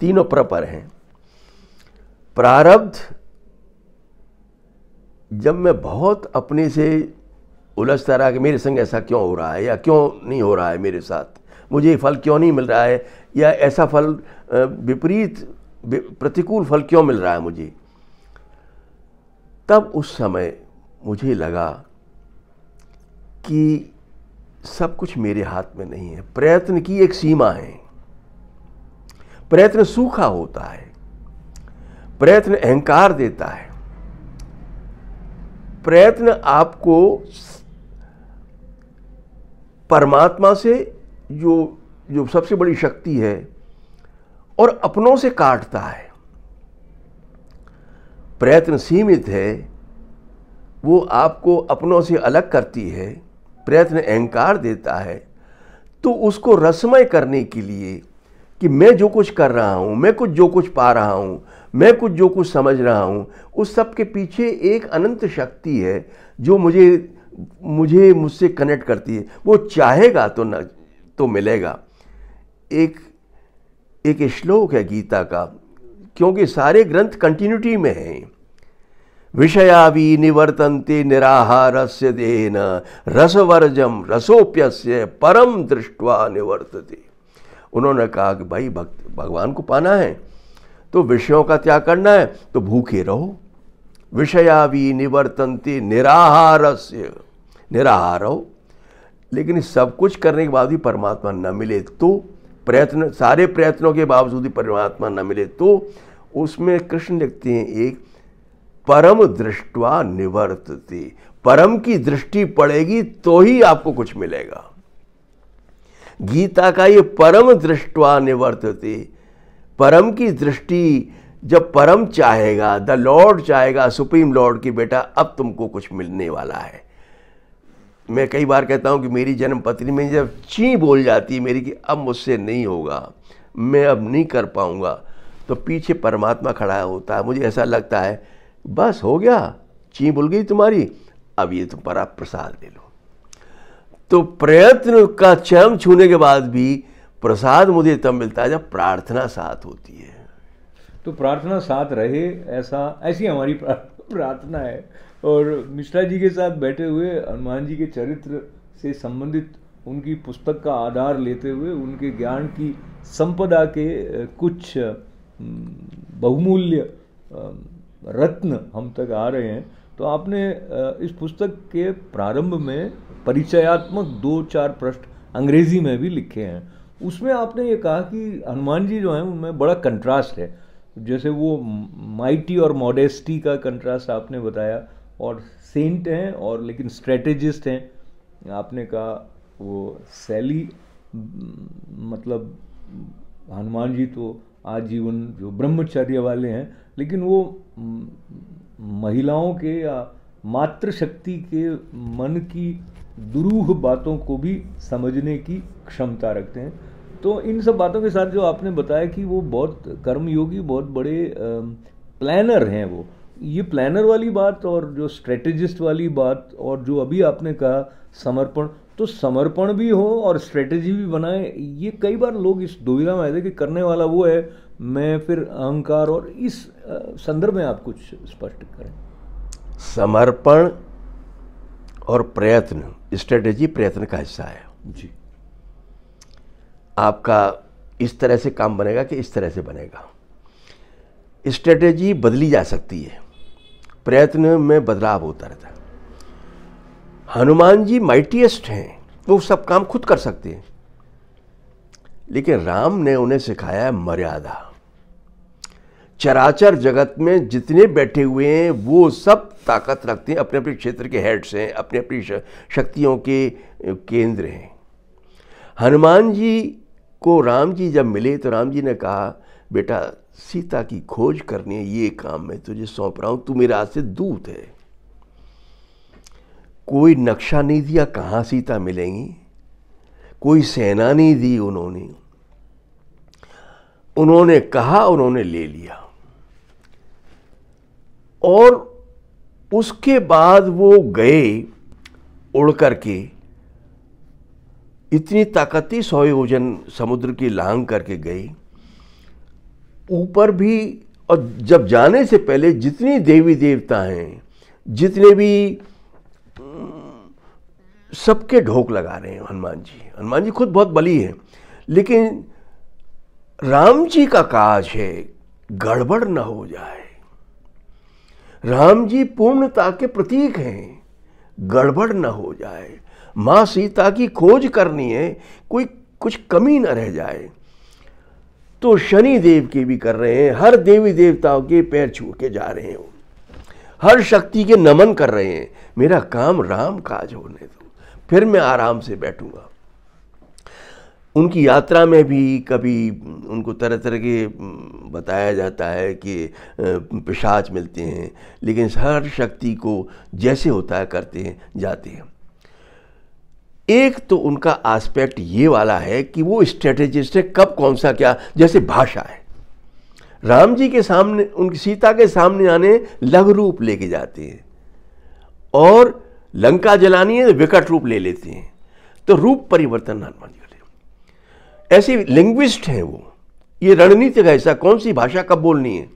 तीनों प्रपर हैं। प्रारब्ध, जब मैं बहुत अपने से उलझता रहा कि मेरे संग ऐसा क्यों हो रहा है या क्यों नहीं हो रहा है मेरे साथ, मुझे फल क्यों नहीं मिल रहा है, या ऐसा फल विपरीत प्रतिकूल फल क्यों मिल रहा है मुझे, तब उस समय मुझे लगा कि सब कुछ मेरे हाथ में नहीं है। प्रयत्न की एक सीमा है। प्रयत्न सूखा होता है, प्रयत्न अहंकार देता है, प्रयत्न आपको परमात्मा से जो सबसे बड़ी शक्ति है और अपनों से काटता है। प्रयत्न सीमित है, वो आपको अपनों से अलग करती है, प्रयत्न अहंकार देता है। तो उसको रसमय करने के लिए कि मैं जो कुछ कर रहा हूँ, मैं कुछ जो कुछ पा रहा हूँ, मैं कुछ जो कुछ समझ रहा हूँ, उस सब के पीछे एक अनंत शक्ति है जो मुझसे कनेक्ट करती है। वो चाहेगा तो मिलेगा। एक श्लोक है गीता का, क्योंकि सारे ग्रंथ कंटिन्यूटी में हैं। विषयावि निवर्तन्ते निराहारस्य देन रसवर्जम रसोप्यस्य परम दृष्ट्वा निवर्तते। उन्होंने कहा कि भाई भगवान को पाना है तो विषयों का त्याग करना है, तो भूखे रहो। विषयावि निवर्तन्ते निराहारस्य, निराहार रहो। लेकिन सब कुछ करने के बाद भी परमात्मा न मिले तो, सारे प्रयत्नों के बावजूद भी परमात्मा न मिले तो, उसमें कृष्ण लिखते हैं एक परम दृष्ट्वा निवर्तते। परम की दृष्टि पड़ेगी तो ही आपको कुछ मिलेगा। गीता का ये परम दृष्ट्वा निवर्तते, परम की दृष्टि, जब परम चाहेगा, द लॉर्ड चाहेगा, सुप्रीम लॉर्ड की बेटा अब तुमको कुछ मिलने वाला है। मैं कई बार कहता हूं कि मेरी जन्म पत्नी में जब ची बोल जाती है मेरी कि अब मुझसे नहीं होगा, मैं अब नहीं कर पाऊंगा, तो पीछे परमात्मा खड़ा होता है। मुझे ऐसा लगता है बस हो गया, ची बोल गई तुम्हारी, अब ये तुम्हारा प्रसाद ले लो। तो प्रयत्न का चरम छूने के बाद भी प्रसाद मुझे तब मिलता है जब प्रार्थना साथ होती है। तो प्रार्थना साथ रहे, ऐसी हमारी प्रार्थना है। और मिश्रा जी के साथ बैठे हुए हनुमान जी के चरित्र से संबंधित उनकी पुस्तक का आधार लेते हुए उनके ज्ञान की संपदा के कुछ बहुमूल्य रत्न हम तक आ रहे हैं। तो आपने इस पुस्तक के प्रारंभ में परिचयात्मक 2-4 पृष्ठ अंग्रेजी में भी लिखे हैं। उसमें आपने ये कहा कि हनुमान जी जो हैं उनमें बड़ा कंट्रास्ट है। जैसे वो माइटी और मॉडेस्टी का कंट्रास्ट आपने बताया, और सेंट हैं और लेकिन स्ट्रेटेजिस्ट हैं। आपने कहा वो शैली, मतलब हनुमान जी तो आजीवन जो ब्रह्मचर्य वाले हैं, लेकिन वो महिलाओं के या मातृशक्ति के मन की दुरूह बातों को भी समझने की क्षमता रखते हैं। तो इन सब बातों के साथ जो आपने बताया कि वो बहुत कर्मयोगी, बहुत बड़े प्लानर हैं, वो ये प्लानर वाली बात और जो स्ट्रेटेजिस्ट वाली बात, और जो अभी आपने कहा समर्पण, तो समर्पण भी हो और स्ट्रेटेजी भी बनाए, ये कई बार लोग इस दुविधा में आते कि करने वाला वो है, मैं फिर अहंकार, और इस संदर्भ में आप कुछ स्पष्ट करें। समर्पण और प्रयत्न, स्ट्रेटेजी प्रयत्न का हिस्सा है जी। आपका इस तरह से काम बनेगा कि इस तरह से बनेगा। स्ट्रेटेजी बदली जा सकती है, प्रयत्न में बदलाव होता रहता है। हनुमान जी माइटीएस्ट हैं, वो सब काम खुद कर सकते हैं, लेकिन राम ने उन्हें सिखाया है मर्यादा। चराचर जगत में जितने बैठे हुए हैं वो सब ताकत रखते हैं, अपने अपने क्षेत्र के हेड्स हैं, अपनी अपनी शक्तियों के केंद्र हैं। हनुमान जी को राम जी जब मिले तो राम जी ने कहा बेटा सीता की खोज करनी है, ये काम मैं तुझे सौंप रहा हूं, तू मेरे हाथ से दूत है। कोई नक्शा नहीं दिया कहाँ सीता मिलेंगी, कोई सेना नहीं दी उन्होंने कहा, उन्होंने ले लिया। और उसके बाद वो गए उड़ करके, इतनी ताकती 100 योजन समुद्र की लांग करके गए ऊपर भी। और जब जाने से पहले जितनी देवी देवता हैं, जितने भी, सबके ढोक लगा रहे हैं हनुमान जी। हनुमान जी खुद बहुत बली हैं, लेकिन राम जी का काज है गड़बड़ न हो जाए। राम जी पूर्णता के प्रतीक हैं, गड़बड़ न हो जाए। मां सीता की खोज करनी है, कोई कुछ कमी न रह जाए। तो शनि देव के भी कर रहे हैं, हर देवी देवताओं के पैर छू के जा रहे हैं, हर शक्ति के नमन कर रहे हैं। मेरा काम राम काज होने दो, फिर मैं आराम से बैठूंगा। उनकी यात्रा में भी कभी उनको तरह तरह के बताया जाता है कि पिशाच मिलते हैं, लेकिन हर शक्ति को जैसे होता है करते हैं, जाते हैं। एक तो उनका एस्पेक्ट ये वाला है कि वो स्ट्रेटेजिस्ट है, कब कौन सा क्या, जैसे भाषा है। राम जी के सामने, उनकी सीता के सामने आने लघु रूप लेके जाते हैं, और लंका जलानी है तो विकट रूप ले लेते हैं। तो रूप परिवर्तन हनुमान जी करते। ऐसे लिंग्विस्ट हैं वो, ये रणनीति का हिस्सा, कौन सी भाषा कब बोलनी है।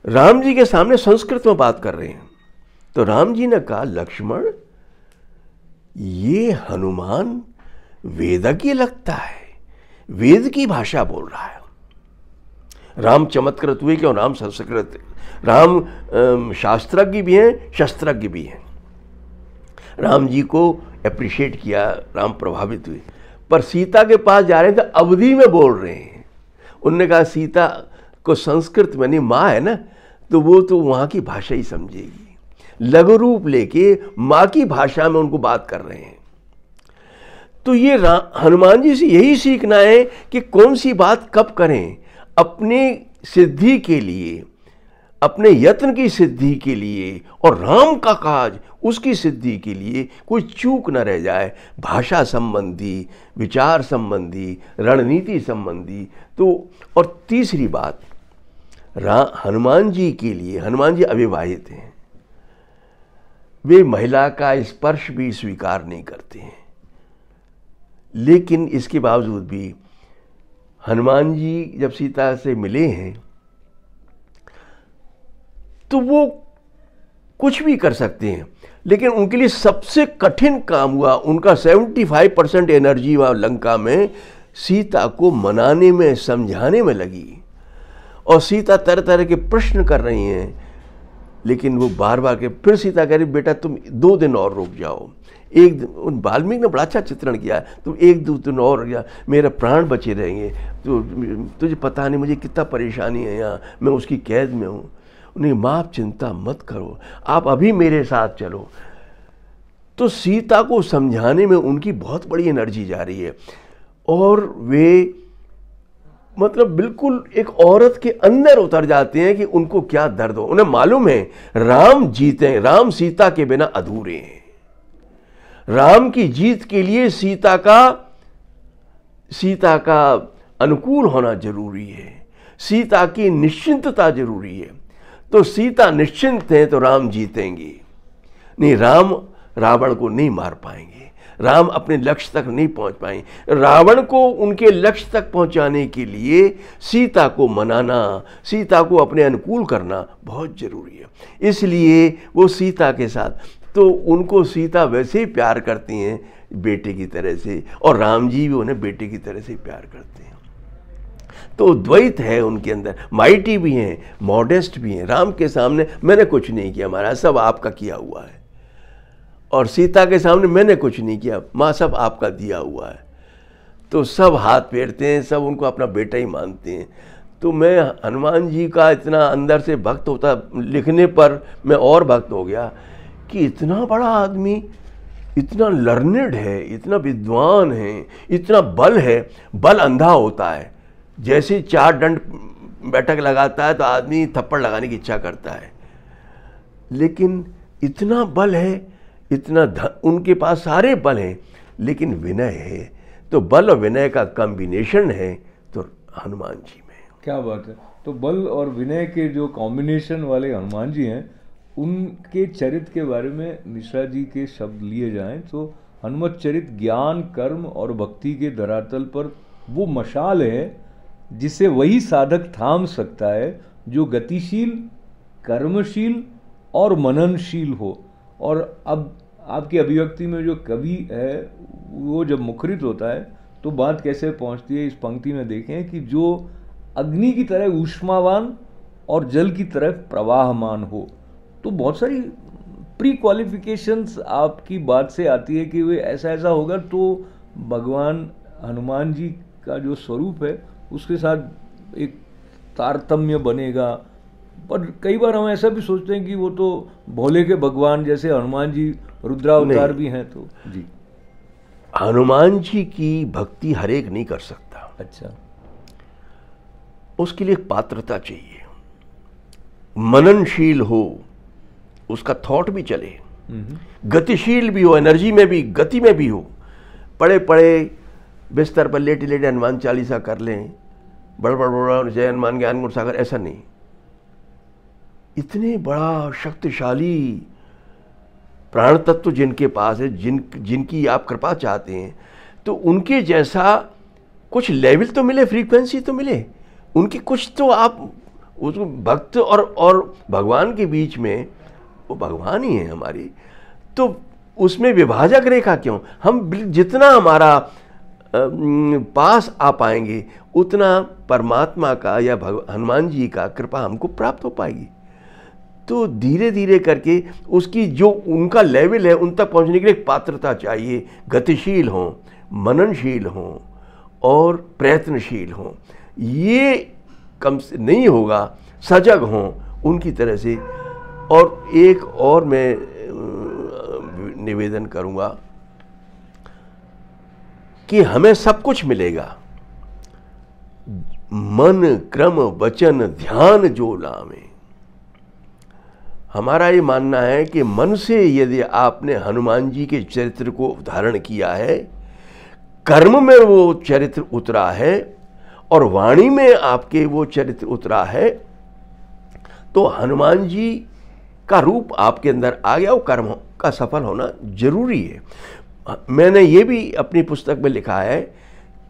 राम जी के सामने संस्कृत में बात कर रहे हैं, तो राम जी ने कहा लक्ष्मण ये हनुमान वेदज्ञ लगता है, वेद की भाषा बोल रहा है। राम चमत्कृत हुए क्यों, राम संस्कृत, राम शास्त्रज्ञ भी हैं, शस्त्रज्ञ भी हैं। राम जी को अप्रिशिएट किया, राम प्रभावित हुए। पर सीता के पास जा रहे थे, अवधि में बोल रहे हैं। उन्होंने कहा सीता को संस्कृत में नहीं, माँ है ना, तो वो तो वहाँ की भाषा ही समझेगी। लघु रूप लेके माँ की भाषा में उनको बात कर रहे हैं। तो ये हनुमान जी से यही सीखना है कि कौन सी बात कब करें, अपने सिद्धि के लिए, अपने यत्न की सिद्धि के लिए, और राम का काज उसकी सिद्धि के लिए कोई चूक न रह जाए, भाषा संबंधी, विचार संबंधी, रणनीति संबंधी। तो और तीसरी बात, हनुमान जी के लिए, हनुमान जी अविवाहित हैं, वे महिला का स्पर्श भी स्वीकार नहीं करते हैं, लेकिन इसके बावजूद भी हनुमान जी जब सीता से मिले हैं तो वो कुछ भी कर सकते हैं, लेकिन उनके लिए सबसे कठिन काम हुआ, उनका 75% एनर्जी वहाँ लंका में सीता को मनाने में, समझाने में लगी। और सीता तरह तरह के प्रश्न कर रही हैं, लेकिन वो बार बार के, फिर सीता कह रही बेटा तुम 2 दिन और रुक जाओ, एक दिन, उन वाल्मीकि ने बड़ा अच्छा चित्रण किया है, तुम 1-2 दिन और रुक जा, मेरा प्राण बचे रहेंगे, तो तुझे पता नहीं मुझे कितना परेशानी है यहाँ, मैं उसकी कैद में हूँ। उन्हें माँ आप चिंता मत करो, आप अभी मेरे साथ चलो। तो सीता को समझाने में उनकी बहुत बड़ी एनर्जी जा रही है, और वे मतलब बिल्कुल एक औरत के अंदर उतर जाते हैं कि उनको क्या दर्द हो। उन्हें मालूम है राम जीते, राम सीता के बिना अधूरे हैं। राम की जीत के लिए सीता का अनुकूल होना जरूरी है, सीता की निश्चिंतता जरूरी है। तो सीता निश्चिंत है तो राम जीतेंगे, नहीं राम रावण को नहीं मार पाएंगे, राम अपने लक्ष्य तक नहीं पहुंच पाएंगे। रावण को उनके लक्ष्य तक पहुंचाने के लिए सीता को मनाना, सीता को अपने अनुकूल करना बहुत जरूरी है। इसलिए वो सीता के साथ, तो उनको सीता वैसे ही प्यार करती हैं बेटे की तरह से, और राम जी भी उन्हें बेटे की तरह से प्यार करते हैं। तो द्वैत है उनके अंदर, माइटी भी हैं, मॉडेस्ट भी हैं। राम के सामने मैंने कुछ नहीं किया, महाराज सब आपका किया हुआ है, और सीता के सामने मैंने कुछ नहीं किया, माँ सब आपका दिया हुआ है। तो सब हाथ फेरते हैं, सब उनको अपना बेटा ही मानते हैं। तो मैं हनुमान जी का इतना अंदर से भक्त होता, लिखने पर मैं और भक्त हो गया कि इतना बड़ा आदमी, इतना लर्नेड है, इतना विद्वान है, इतना बल है। बल अंधा होता है, जैसे 4 दंड बैठक लगाता है तो आदमी थप्पड़ लगाने की इच्छा करता है, लेकिन इतना बल है, इतना उनके पास सारे बल हैं, लेकिन विनय है, तो बल और विनय का कॉम्बिनेशन है तो हनुमान जी में। क्या बात है। तो बल और विनय के जो कॉम्बिनेशन वाले हनुमान जी हैं, उनके चरित्र के बारे में मिश्रा जी के शब्द लिए जाएं तो हनुमत चरित्र ज्ञान, कर्म और भक्ति के धरातल पर वो मशाल है जिसे वही साधक थाम सकता है जो गतिशील, कर्मशील और मननशील हो। और अब आपकी अभिव्यक्ति में जो कवि है वो जब मुखरित होता है तो बात कैसे पहुंचती है, इस पंक्ति में देखें कि जो अग्नि की तरह ऊष्मावान और जल की तरह प्रवाहमान हो। तो बहुत सारी प्री क्वालिफिकेशंस आपकी बात से आती है कि वे ऐसा ऐसा होगा तो भगवान हनुमान जी का जो स्वरूप है उसके साथ एक तारतम्य बनेगा। पर कई बार हम ऐसा भी सोचते हैं कि वो तो भोले के भगवान जैसे हनुमान जी रुद्रावतार भी हैं। तो जी, हनुमान जी की भक्ति हर एक नहीं कर सकता। अच्छा, उसके लिए एक पात्रता चाहिए, मननशील हो, उसका थॉट भी चले, गतिशील भी हो, एनर्जी में भी, गति में भी हो। पड़े पड़े बिस्तर पर लेटे लेटे हनुमान चालीसा कर लें, बड़ बड़ बड़ा जय हनुमान ज्ञान गुण सागर, ऐसा नहीं। इतने बड़ा शक्तिशाली प्राण तत्व जिनके पास है, जिनकी आप कृपा चाहते हैं, तो उनके जैसा कुछ लेवल तो मिले, फ्रीक्वेंसी तो मिले उनकी कुछ, तो आप उसको भक्त और भगवान के बीच में, वो भगवान ही है हमारी, तो उसमें विभाजक रेखा क्यों? हम जितना हमारा पास आ पाएंगे उतना परमात्मा का या हनुमान जी का कृपा हमको प्राप्त हो पाएगी। तो धीरे धीरे करके उसकी जो उनका लेवल है उन तक पहुंचने के लिए एक पात्रता चाहिए, गतिशील हों, मननशील हों और प्रयत्नशील हों। ये कम से नहीं होगा, सजग हों उनकी तरह से। और एक और मैं निवेदन करूंगा कि हमें सब कुछ मिलेगा, मन क्रम वचन ध्यान जो लावे। हमारा ये मानना है कि मन से यदि आपने हनुमान जी के चरित्र को धारण किया है, कर्म में वो चरित्र उतरा है और वाणी में आपके वो चरित्र उतरा है, तो हनुमान जी का रूप आपके अंदर आ गया। वो कर्म का सफल होना जरूरी है। मैंने ये भी अपनी पुस्तक में लिखा है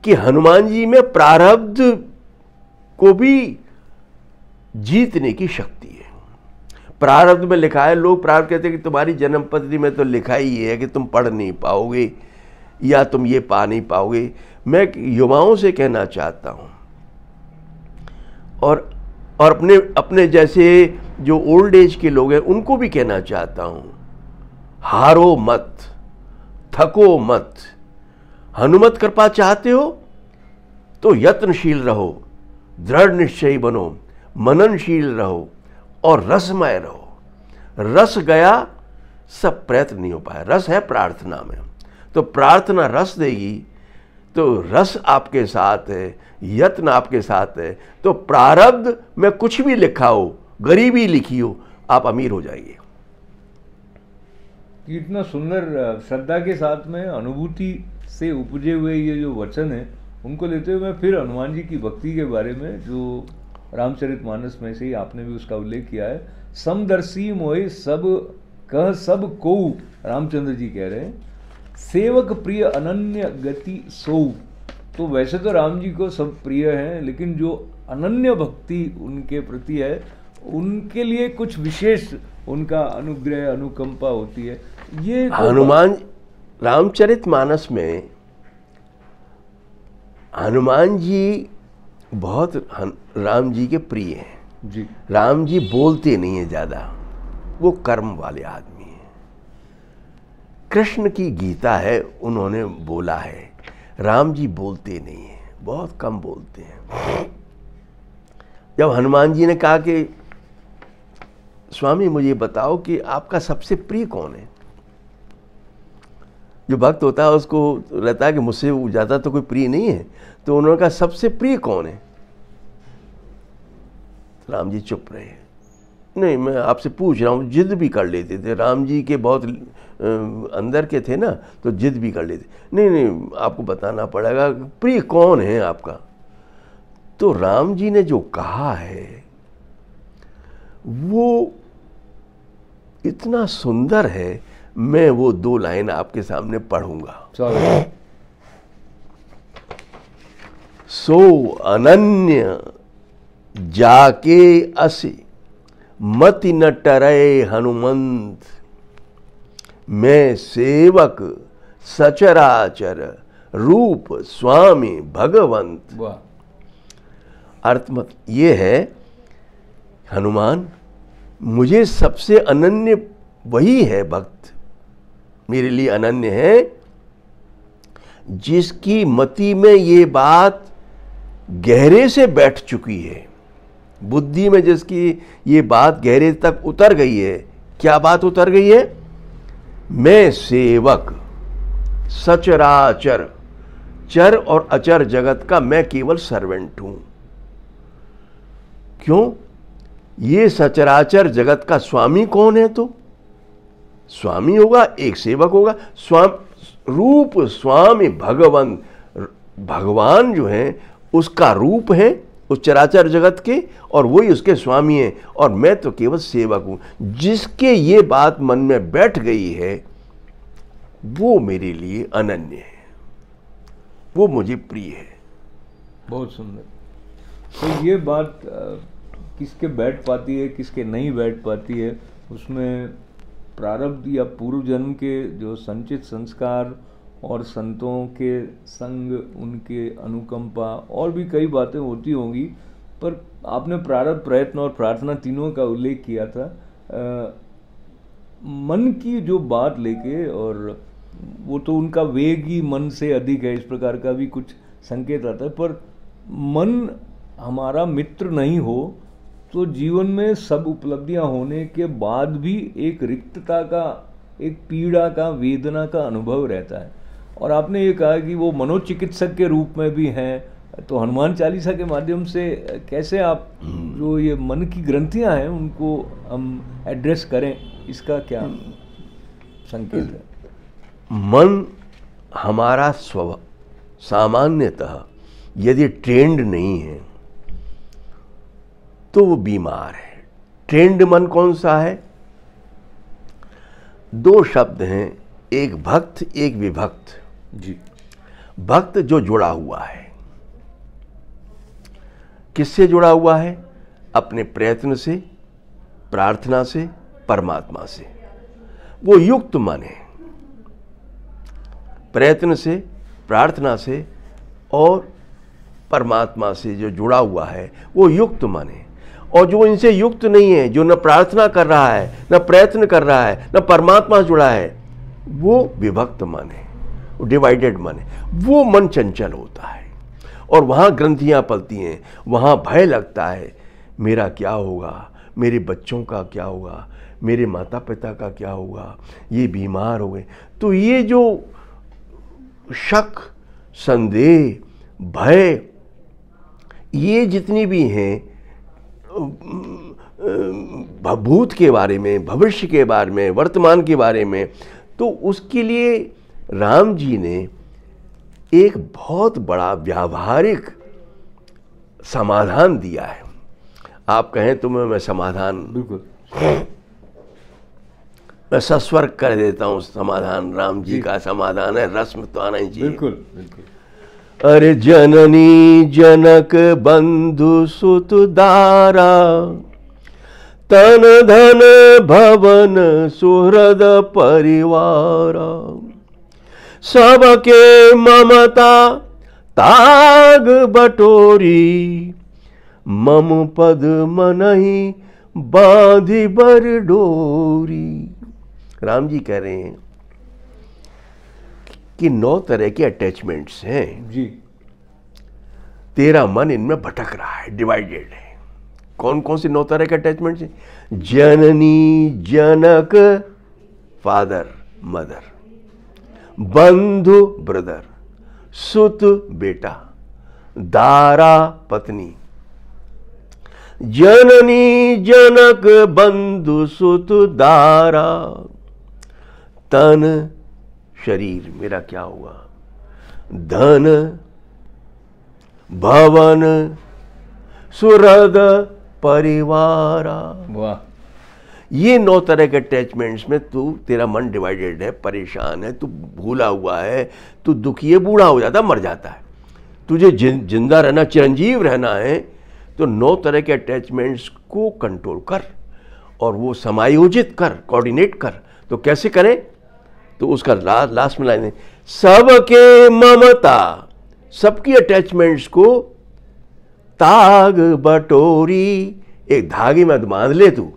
कि हनुमान जी में प्रारब्ध को भी जीतने की शक्ति है। प्रारब्ध में लिखा है, लोग प्रारब्ध कहते हैं कि तुम्हारी जन्म पत्री में तो लिखा ही है कि तुम पढ़ नहीं पाओगे या तुम ये पा नहीं पाओगे। मैं युवाओं से कहना चाहता हूँ और अपने जैसे जो ओल्ड एज के लोग हैं उनको भी कहना चाहता हूँ, हारो मत, थको मत। हनुमत कृपा चाहते हो तो यत्नशील रहो, दृढ़ निश्चयी बनो, मननशील रहो और रसमय रहो। रस गया सब प्रयत्न नहीं हो पाया। रस है प्रार्थना में, तो प्रार्थना रस देगी, तो रस आपके साथ है, यत्न आपके साथ है, तो प्रारब्ध में कुछ भी लिखा हो, गरीबी लिखी हो, आप अमीर हो जाएंगे। इतना सुंदर श्रद्धा के साथ में अनुभूति से उपजे हुए ये जो वचन है उनको लेते हुए मैं फिर हनुमान जी की भक्ति के बारे में, जो रामचरितमानस में से ही आपने भी उसका उल्लेख किया है, समदर्शी मोहि सब कह सब को, रामचंद्र जी कह रहे हैं, सेवक प्रिय अनन्य गति सो। तो वैसे तो राम जी को सब प्रिय हैं, लेकिन जो अनन्य भक्ति उनके प्रति है उनके लिए कुछ विशेष उनका अनुग्रह अनुकंपा होती है। ये हनुमान रामचरितमानस में हनुमान जी बहुत राम जी के प्रिय हैं जी। राम जी बोलते नहीं है ज़्यादा, वो कर्म वाले आदमी हैं। कृष्ण की गीता है, उन्होंने बोला है, राम जी बोलते नहीं हैं, बहुत कम बोलते हैं। जब हनुमान जी ने कहा कि स्वामी मुझे बताओ कि आपका सबसे प्रिय कौन है, जो भक्त होता है उसको रहता है कि मुझसे ज़्यादा तो कोई प्रिय नहीं है, तो उन्होंने कहा सबसे प्रिय कौन है? राम जी चुप रहे। नहीं, मैं आपसे पूछ रहा हूँ, जिद भी कर लेते थे, राम जी के बहुत अंदर के थे ना, तो जिद भी कर लेते। नहीं नहीं, आपको बताना पड़ेगा प्रिय कौन है आपका। तो राम जी ने जो कहा है वो इतना सुंदर है, मैं वो 2 लाइन आपके सामने पढ़ूंगा। सो अनन्य जाके असि मति न टरे हनुमंत, मैं सेवक सचराचर रूप स्वामी भगवंत। वाह। अर्थ मत ये है, हनुमान मुझे सबसे अनन्य वही है भक्त, मेरे लिए अनन्य है जिसकी मति में ये बात गहरे से बैठ चुकी है, बुद्धि में जिसकी ये बात गहरे तक उतर गई है। क्या बात उतर गई है? मैं सेवक सचराचर, चर और अचर जगत का मैं केवल सर्वेंट हूं। क्यों? ये सचराचर जगत का स्वामी कौन है? तो स्वामी होगा, एक सेवक होगा। रूप स्वामी भगवान, भगवान जो है उसका रूप है उस चराचर जगत के, और वही उसके स्वामी है, और मैं तो केवल सेवक हूं। जिसके ये बात मन में बैठ गई है वो मेरे लिए अनन्य है, वो मुझे प्रिय है। बहुत सुंदर। तो ये बात किसके बैठ पाती है, किसके नहीं बैठ पाती है, उसमें प्रारब्ध या पूर्व जन्म के जो संचित संस्कार और संतों के संग, उनके अनुकंपा और भी कई बातें होती होंगी। पर आपने प्रारब्ध, प्रयत्न और प्रार्थना तीनों का उल्लेख किया था। मन की जो बात लेके, और वो तो उनका वेग ही मन से अधिक है, इस प्रकार का भी कुछ संकेत आता है। पर मन हमारा मित्र नहीं हो तो जीवन में सब उपलब्धियां होने के बाद भी एक रिक्तता का, एक पीड़ा का, वेदना का अनुभव रहता है। और आपने ये कहा कि वो मनोचिकित्सक के रूप में भी हैं, तो हनुमान चालीसा के माध्यम से कैसे आप जो ये मन की ग्रंथियां हैं उनको हम एड्रेस करें, इसका क्या संकेत है? मन हमारा स्वभाव सामान्यतः यदि ट्रेंड नहीं है तो वो बीमार है। ट्रेंड मन कौन सा है? 2 शब्द हैं, एक भक्त, एक विभक्त। जी। भक्त जो जुड़ा हुआ है, किससे जुड़ा हुआ है? अपने प्रयत्न से, प्रार्थना से, परमात्मा से। वो युक्त मन है, प्रयत्न से, प्रार्थना से और परमात्मा से जो जुड़ा हुआ है वो युक्त मन है। और जो इनसे युक्त नहीं है, जो न प्रार्थना कर रहा है, न प्रयत्न कर रहा है, न परमात्मा से जुड़ा है, वो विभक्त मन है, वो डिवाइडेड मन है। वो मन चंचल होता है और वहाँ ग्रंथियाँ पलती हैं, वहाँ भय लगता है, मेरा क्या होगा, मेरे बच्चों का क्या होगा, मेरे माता पिता का क्या होगा, ये बीमार हो गए। तो ये जो शक, संदेह, भय, ये जितनी भी हैं भूत के बारे में, भविष्य के बारे में, वर्तमान के बारे में, तो उसके लिए राम जी ने एक बहुत बड़ा व्यावहारिक समाधान दिया है। आप कहें तो मैं समाधान, बिल्कुल, मैं सस्वर कर देता हूँ समाधान। राम जी का समाधान है, रस्म तो आना ही चाहिए। बिल्कुल बिल्कुल। अरे जननी जनक बंधु सुत दारा, तन धन भवन सुहृद परिवारा, सबके ममता ताग बटोरी, मम पद मनहि बांधी बर डोरी। राम जी कह रहे हैं कि 9 तरह के अटैचमेंट्स हैं जी। तेरा मन इनमें भटक रहा है, डिवाइडेड है। कौन कौन से 9 तरह के अटैचमेंट्स हैं? जननी जनक, फादर मदर, बंधु ब्रदर, सुत बेटा, दारा पत्नी, जननी जनक बंधु सुत दारा। तन शरीर मेरा क्या हुआ, धन भवन सुहृद परिवारा। वाह। ये 9 तरह के अटैचमेंट्स में तेरा मन डिवाइडेड है, परेशान है, तू भूला हुआ है, तू दुखी है, बूढ़ा हो जाता, मर जाता है। तुझे जिंदा रहना, चिरंजीव रहना है, तो 9 तरह के अटैचमेंट्स को कंट्रोल कर और वो समायोजित कर, कोऑर्डिनेट कर। तो कैसे करें? तो उसका लास्ट में लाइन है, सबके ममता, सबकी अटैचमेंट्स को ताग बटोरी, एक धागे में बांध ले। तू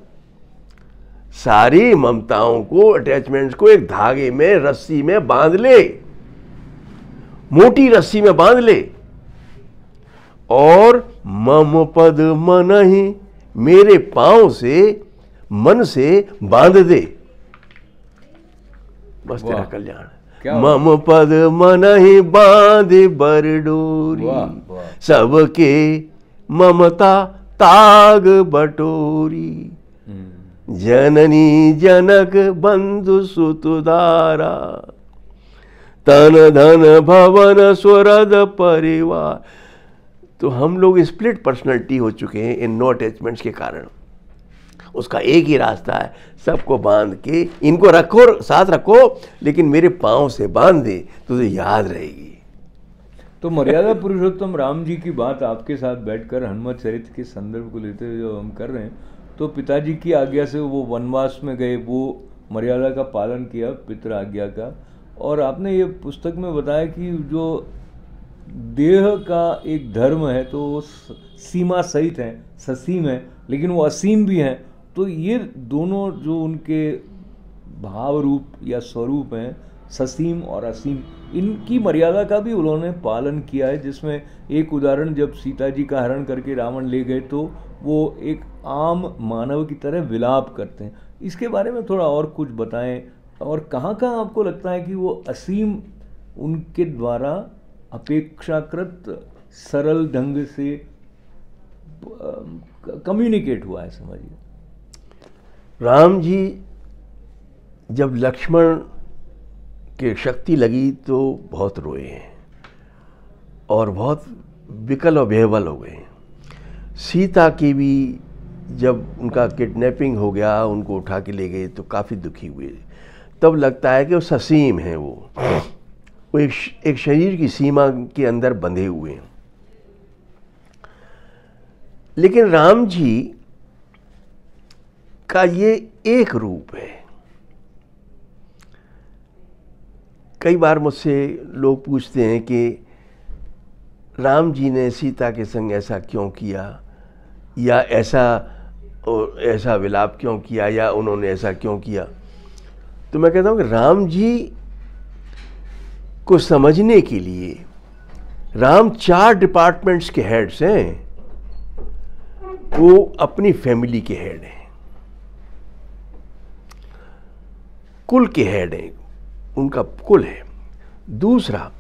सारी ममताओं को, अटैचमेंट्स को एक धागे में, रस्सी में बांध ले, मोटी रस्सी में बांध ले, और मम पद मन ही, मेरे पांव से, मन से बांध दे। बस तेरा कल्याण। मम पद मन ही बांध बरडोरी, सबके ममता ताग बटोरी। जननी जनक बंधु सुतुदारा, तन धन भवन सुहृद परिवार। तो हम लोग स्प्लिट पर्सनालिटी हो चुके हैं इन 9 अटैचमेंट्स के कारण। उसका एक ही रास्ता है, सबको बांध के, इनको रखो, साथ रखो, लेकिन मेरे पांव से बांध दे, तुझे याद रहेगी। तो मर्यादा पुरुषोत्तम राम जी की बात आपके साथ बैठकर हनुमत चरित्र के संदर्भ को लेते हुए जो हम कर रहे हैं, तो पिताजी की आज्ञा से वो वनवास में गए, वो मर्यादा का पालन किया, पितृ आज्ञा का। और आपने ये पुस्तक में बताया कि जो देह का एक धर्म है तो वो सीमा सहित है, ससीम है, लेकिन वो असीम भी है। तो ये दोनों जो उनके भाव रूप या स्वरूप हैं, ससीम और असीम, इनकी मर्यादा का भी उन्होंने पालन किया है। जिसमें एक उदाहरण, जब सीता जी का हरण करके रावण ले गए तो वो एक आम मानव की तरह विलाप करते हैं। इसके बारे में थोड़ा और कुछ बताएं, और कहाँ कहाँ आपको लगता है कि वो असीम उनके द्वारा अपेक्षाकृत सरल ढंग से कम्युनिकेट हुआ है, समझिए। राम जी जब लक्ष्मण के शक्ति लगी तो बहुत रोए हैं और बहुत विकल और बेहवल हो गए। सीता की भी जब उनका किडनैपिंग हो गया, उनको उठा के ले गए तो काफ़ी दुखी हुए। तब लगता है कि वो ससीम हैं, वो एक शरीर की सीमा के अंदर बंधे हुए हैं। लेकिन राम जी का ये एक रूप है। कई बार मुझसे लोग पूछते हैं कि राम जी ने सीता के संग ऐसा क्यों किया, या ऐसा विलाप क्यों किया, या उन्होंने ऐसा क्यों किया। तो मैं कहता हूं कि राम जी को समझने के लिए, राम 4 डिपार्टमेंट्स के हेड्स हैं। वो अपनी फैमिली के हेड हैं, कुल के हेड हैं, उनका कुल है। दूसरा,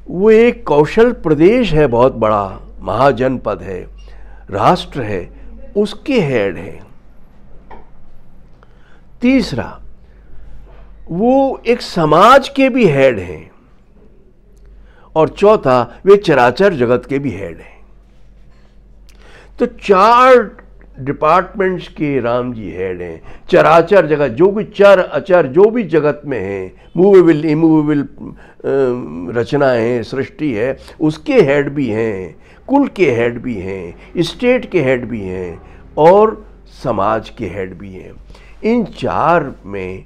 वो एक कौशल प्रदेश है, बहुत बड़ा महाजनपद है, राष्ट्र है, उसके हेड हैं। तीसरा, वो एक समाज के भी हेड हैं। और चौथा, वे चराचर जगत के भी हेड हैं। तो 4 डिपार्टमेंट्स के राम जी हेड हैं। चराचर जगत, जो भी चर अचर जो भी जगत में है, मूवेबल इमूवेबल रचनाएं हैं, सृष्टि है, उसके हेड भी हैं, कुल के हेड भी हैं, स्टेट के हेड भी हैं, और समाज के हेड भी हैं। इन 4 में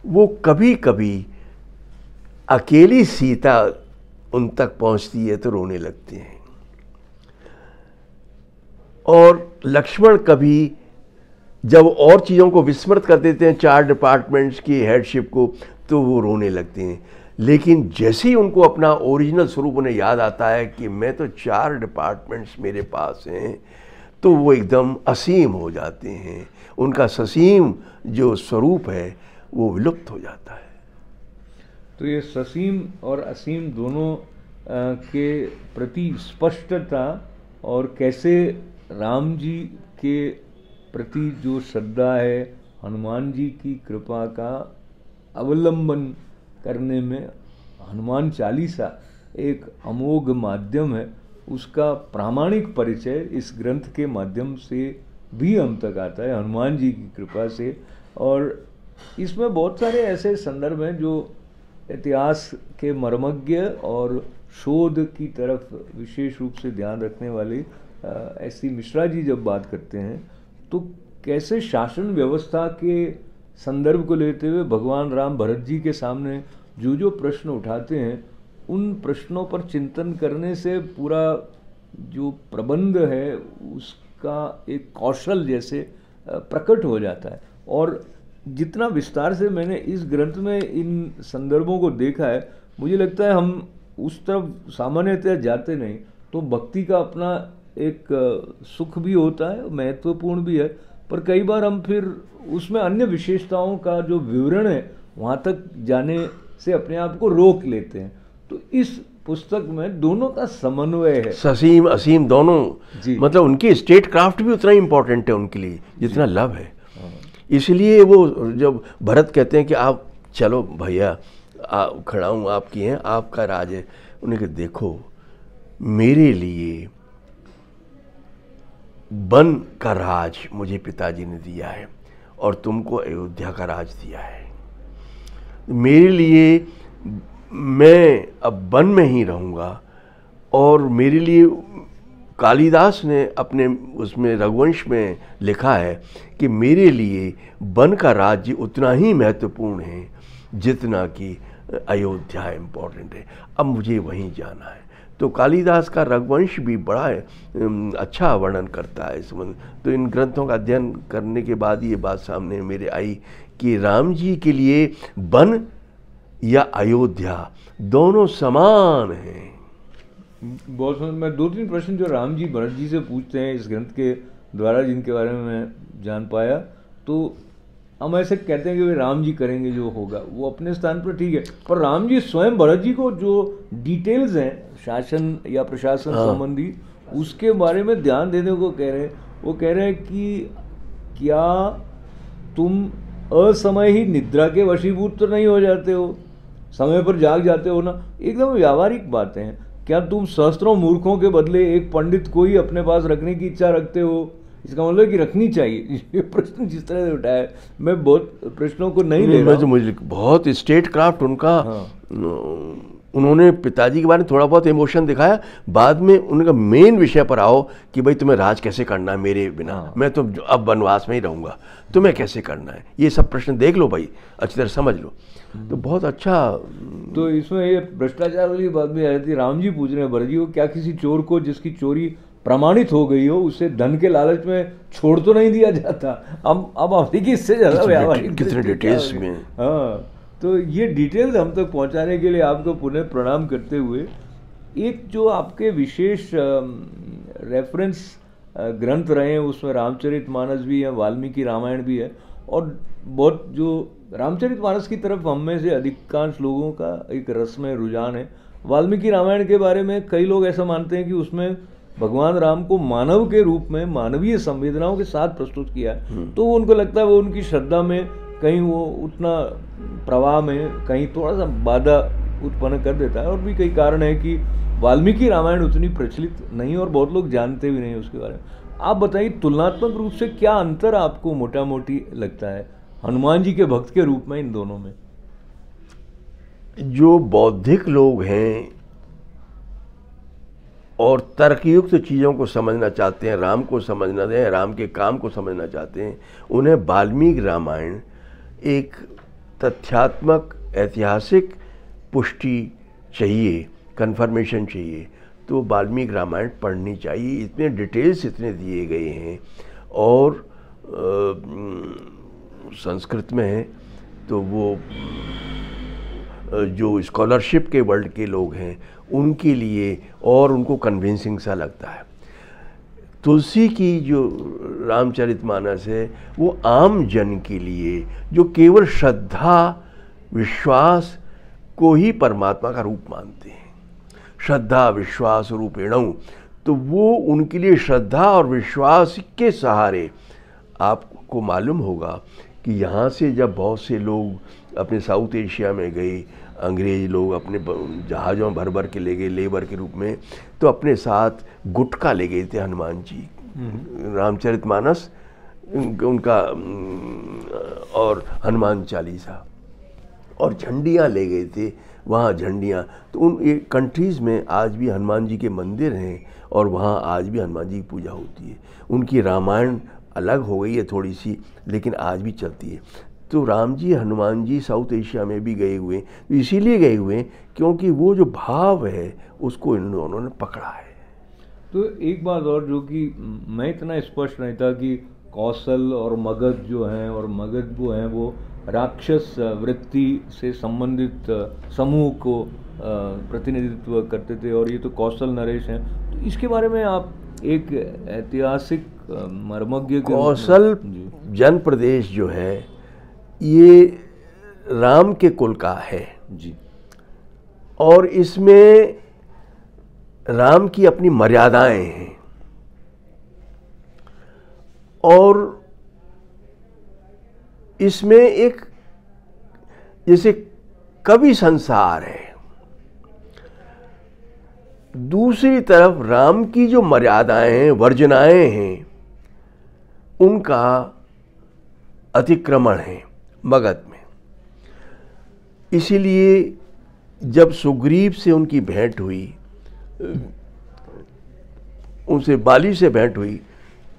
वो कभी कभी अकेली सीता उन तक पहुंचती है तो रोने लगते हैं, और लक्ष्मण कभी जब और चीज़ों को विस्मृत कर देते हैं 4 डिपार्टमेंट्स की हेडशिप को, तो वो रोने लगते हैं। लेकिन जैसे ही उनको अपना ओरिजिनल स्वरूप उन्हें याद आता है कि मैं तो 4 डिपार्टमेंट्स मेरे पास हैं, तो वो एकदम असीम हो जाते हैं। उनका ससीम जो स्वरूप है वो विलुप्त हो जाता है। तो ये ससीम और असीम दोनों के प्रति स्पष्टता, और कैसे राम जी के प्रति जो श्रद्धा है, हनुमान जी की कृपा का अवलंबन करने में हनुमान चालीसा एक अमोघ माध्यम है, उसका प्रामाणिक परिचय इस ग्रंथ के माध्यम से भी हम तक आता है, हनुमान जी की कृपा से। और इसमें बहुत सारे ऐसे संदर्भ हैं जो इतिहास के मर्मज्ञ और शोध की तरफ विशेष रूप से ध्यान रखने वाले एस सी मिश्रा जी जब बात करते हैं तो कैसे शासन व्यवस्था के संदर्भ को लेते हुए भगवान राम भरत जी के सामने जो जो प्रश्न उठाते हैं, उन प्रश्नों पर चिंतन करने से पूरा जो प्रबंध है उसका एक कौशल जैसे प्रकट हो जाता है। और जितना विस्तार से मैंने इस ग्रंथ में इन संदर्भों को देखा है, मुझे लगता है हम उस तरफ सामान्यतः जाते नहीं, तो भक्ति का अपना एक सुख भी होता है, महत्वपूर्ण भी है, पर कई बार हम फिर उसमें अन्य विशेषताओं का जो विवरण है वहाँ तक जाने से अपने आप को रोक लेते हैं। तो इस पुस्तक में दोनों का समन्वय है, ससीम असीम दोनों, मतलब उनकी स्टेट क्राफ्ट भी उतना ही इम्पोर्टेंट है उनके लिए जितना लव है। इसलिए वो जब भरत कहते हैं कि आप चलो भैया, खड़ा हूँ, आपकी हैं, आपका राज है, उन्हें कहा देखो मेरे लिए वन का राज मुझे पिताजी ने दिया है और तुमको अयोध्या का राज दिया है। मेरे लिए मैं अब वन में ही रहूँगा, और मेरे लिए कालिदास ने अपने उसमें रघुवंश में लिखा है कि मेरे लिए वन का राज्य उतना ही महत्वपूर्ण है जितना कि अयोध्या इम्पोर्टेंट है, अब मुझे वहीं जाना है। तो कालिदास का रघुवंश भी बड़ा अच्छा वर्णन करता है इस संबंध। तो इन ग्रंथों का अध्ययन करने के बाद ये बात सामने मेरे आई कि राम जी के लिए वन या अयोध्या दोनों समान हैं। बहुत सुंदर। मैं 2-3 प्रश्न जो राम जी भरत जी से पूछते हैं इस ग्रंथ के द्वारा, जिनके बारे में मैं जान पाया, तो हम ऐसे कहते हैं कि वे राम जी करेंगे जो होगा, वो अपने स्थान पर ठीक है, पर राम जी स्वयं भरत जी को जो डिटेल्स हैं शासन या प्रशासन संबंधी, उसके बारे में ध्यान देने को कह रहे हैं। वो कह रहे हैं कि क्या तुम असमय ही निद्रा के वशीभूत तो नहीं हो जाते हो, समय पर जाग जाते हो ना, एकदम व्यावहारिक बातें हैं। क्या तुम सहस्त्रों मूर्खों के बदले एक पंडित को ही अपने पास रखने की इच्छा रखते हो? इसका मतलब है कि रखनी चाहिए। ये प्रश्न जिस तरह से उठाया, मैं बहुत प्रश्नों को नहीं ले रहा हूं। मुझे बहुत स्टेट क्राफ्ट उनका, उन्होंने पिताजी के बारे में थोड़ा बहुत इमोशन दिखाया, बाद में उनका मेन विषय पर आओ कि भाई तुम्हें राज कैसे करना है मेरे बिना, मैं तो अब वनवास में ही रहूँगा, तुम्हें कैसे करना है, ये सब प्रश्न देख लो भाई, अच्छी तरह समझ लो। तो बहुत अच्छा। तो इसमें ये भ्रष्टाचार वाली बात भी आ जाती है। राम जी पूछ रहे हैं भरत जी को, क्या किसी चोर को जिसकी चोरी प्रमाणित हो गई हो उसे धन के लालच में छोड़ तो नहीं दिया जाता? अब अफ्रीकी इससे ज़्यादा व्यावहारिक कितने डिटेल्स में। हाँ, तो ये डिटेल्स हम तक पहुंचाने के लिए आपको पुनः प्रणाम करते हुए, एक जो आपके विशेष रेफरेंस ग्रंथ रहे हैं उसमें रामचरितमानस भी है, वाल्मीकि रामायण भी है, और बहुत जो रामचरितमानस की तरफ हम में से अधिकांश लोगों का एक रसमय रुझान है। वाल्मीकि रामायण के बारे में कई लोग ऐसा मानते हैं कि उसमें भगवान राम को मानव के रूप में मानवीय संवेदनाओं के साथ प्रस्तुत किया है, तो उनको लगता है वो उनकी श्रद्धा में कहीं वो उतना प्रवाह में कहीं थोड़ा सा बाधा उत्पन्न कर देता है। और भी कई कारण है कि वाल्मीकि रामायण उतनी प्रचलित नहीं और बहुत लोग जानते भी नहीं उसके बारे में। आप बताइए तुलनात्मक रूप से क्या अंतर आपको मोटा मोटी लगता है हनुमान जी के भक्त के रूप में इन दोनों में? जो बौद्धिक लोग हैं और तर्कयुक्त चीज़ों को समझना चाहते हैं, राम को समझना दें, राम के काम को समझना चाहते हैं, उन्हें वाल्मीकि रामायण एक तथ्यात्मक ऐतिहासिक पुष्टि चाहिए, कन्फर्मेशन चाहिए, तो वाल्मीकि रामायण पढ़नी चाहिए। इतने डिटेल्स इतने दिए गए हैं और संस्कृत में है, तो वो जो स्कॉलरशिप के वर्ल्ड के लोग हैं उनके लिए और उनको कन्विंसिंग सा लगता है। तुलसी की जो रामचरितमानस है वो आम जन के लिए जो केवल श्रद्धा विश्वास को ही परमात्मा का रूप मानते हैं, श्रद्धा विश्वास रूपेणु, तो वो उनके लिए श्रद्धा और विश्वास के सहारे, आपको मालूम होगा कि यहाँ से जब बहुत से लोग अपने साउथ एशिया में गए, अंग्रेज लोग अपने जहाज़ों भर भर के ले गए लेबर के रूप में, तो अपने साथ गुटखा ले गए थे हनुमान जी, रामचरितमानस उनका और हनुमान चालीसा, और झंडियाँ ले गए थे वहाँ झंडियाँ। तो उन कंट्रीज़ में आज भी हनुमान जी के मंदिर हैं और वहाँ आज भी हनुमान जी की पूजा होती है। उनकी रामायण अलग हो गई है थोड़ी सी, लेकिन आज भी चलती है। तो राम जी हनुमान जी साउथ एशिया में भी गए हुए, तो इसीलिए गए हुए क्योंकि वो जो भाव है उसको इन दोनों ने पकड़ा है। तो एक बात और जो कि मैं इतना स्पष्ट नहीं था कि कौशल और मगध जो हैं, और मगध वो हैं वो राक्षस वृत्ति से संबंधित समूह को प्रतिनिधित्व करते थे, और ये तो कौशल नरेश हैं। तो इसके बारे में आप एक ऐतिहासिक मर्मज्ञ के कौशल जन प्रदेश जो है ये राम के कुल का है जी, और इसमें राम की अपनी मर्यादाएं हैं, और इसमें एक जैसे कवि संसार है, दूसरी तरफ राम की जो मर्यादाएं हैं, वर्जनाएं हैं, उनका अतिक्रमण है मगध में। इसीलिए जब सुग्रीव से उनकी भेंट हुई, उनसे बाली से भेंट हुई,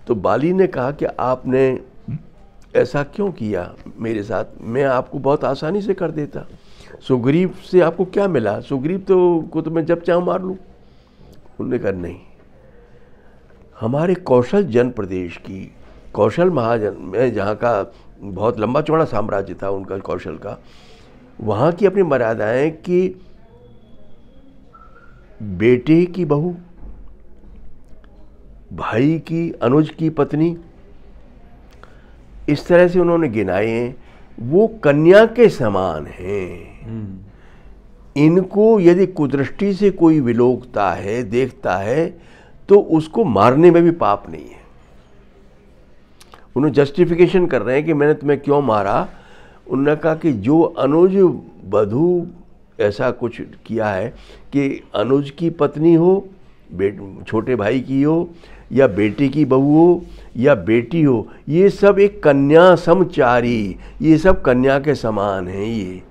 तो बाली ने कहा कि आपने ऐसा क्यों किया मेरे साथ, मैं आपको बहुत आसानी से कर देता। सुग्रीव से आपको क्या मिला, सुग्रीव को तो मैं जब चाहूँ मार लूँ। उन्होंने कहा नहीं, हमारे कौशल जन प्रदेश की, कौशल महाजन में जहाँ का बहुत लंबा चौड़ा साम्राज्य था उनका कौशल का, वहाँ की अपनी मर्यादाएं कि बेटे की बहू, भाई की अनुज की पत्नी, इस तरह से उन्होंने गिनाए हैं, वो कन्या के समान हैं। इनको यदि कुदृष्टि से कोई विलोकता है, देखता है, तो उसको मारने में भी पाप नहीं है। उन्होंने जस्टिफिकेशन कर रहे हैं कि मैंने तुम्हें क्यों मारा। उन्होंने कहा कि जो अनुज वधू ऐसा कुछ किया है कि अनुज की पत्नी हो, छोटे भाई की हो, या बेटे की बहू हो, या बेटी हो, ये सब एक कन्या समचारी, ये सब कन्या के समान हैं। ये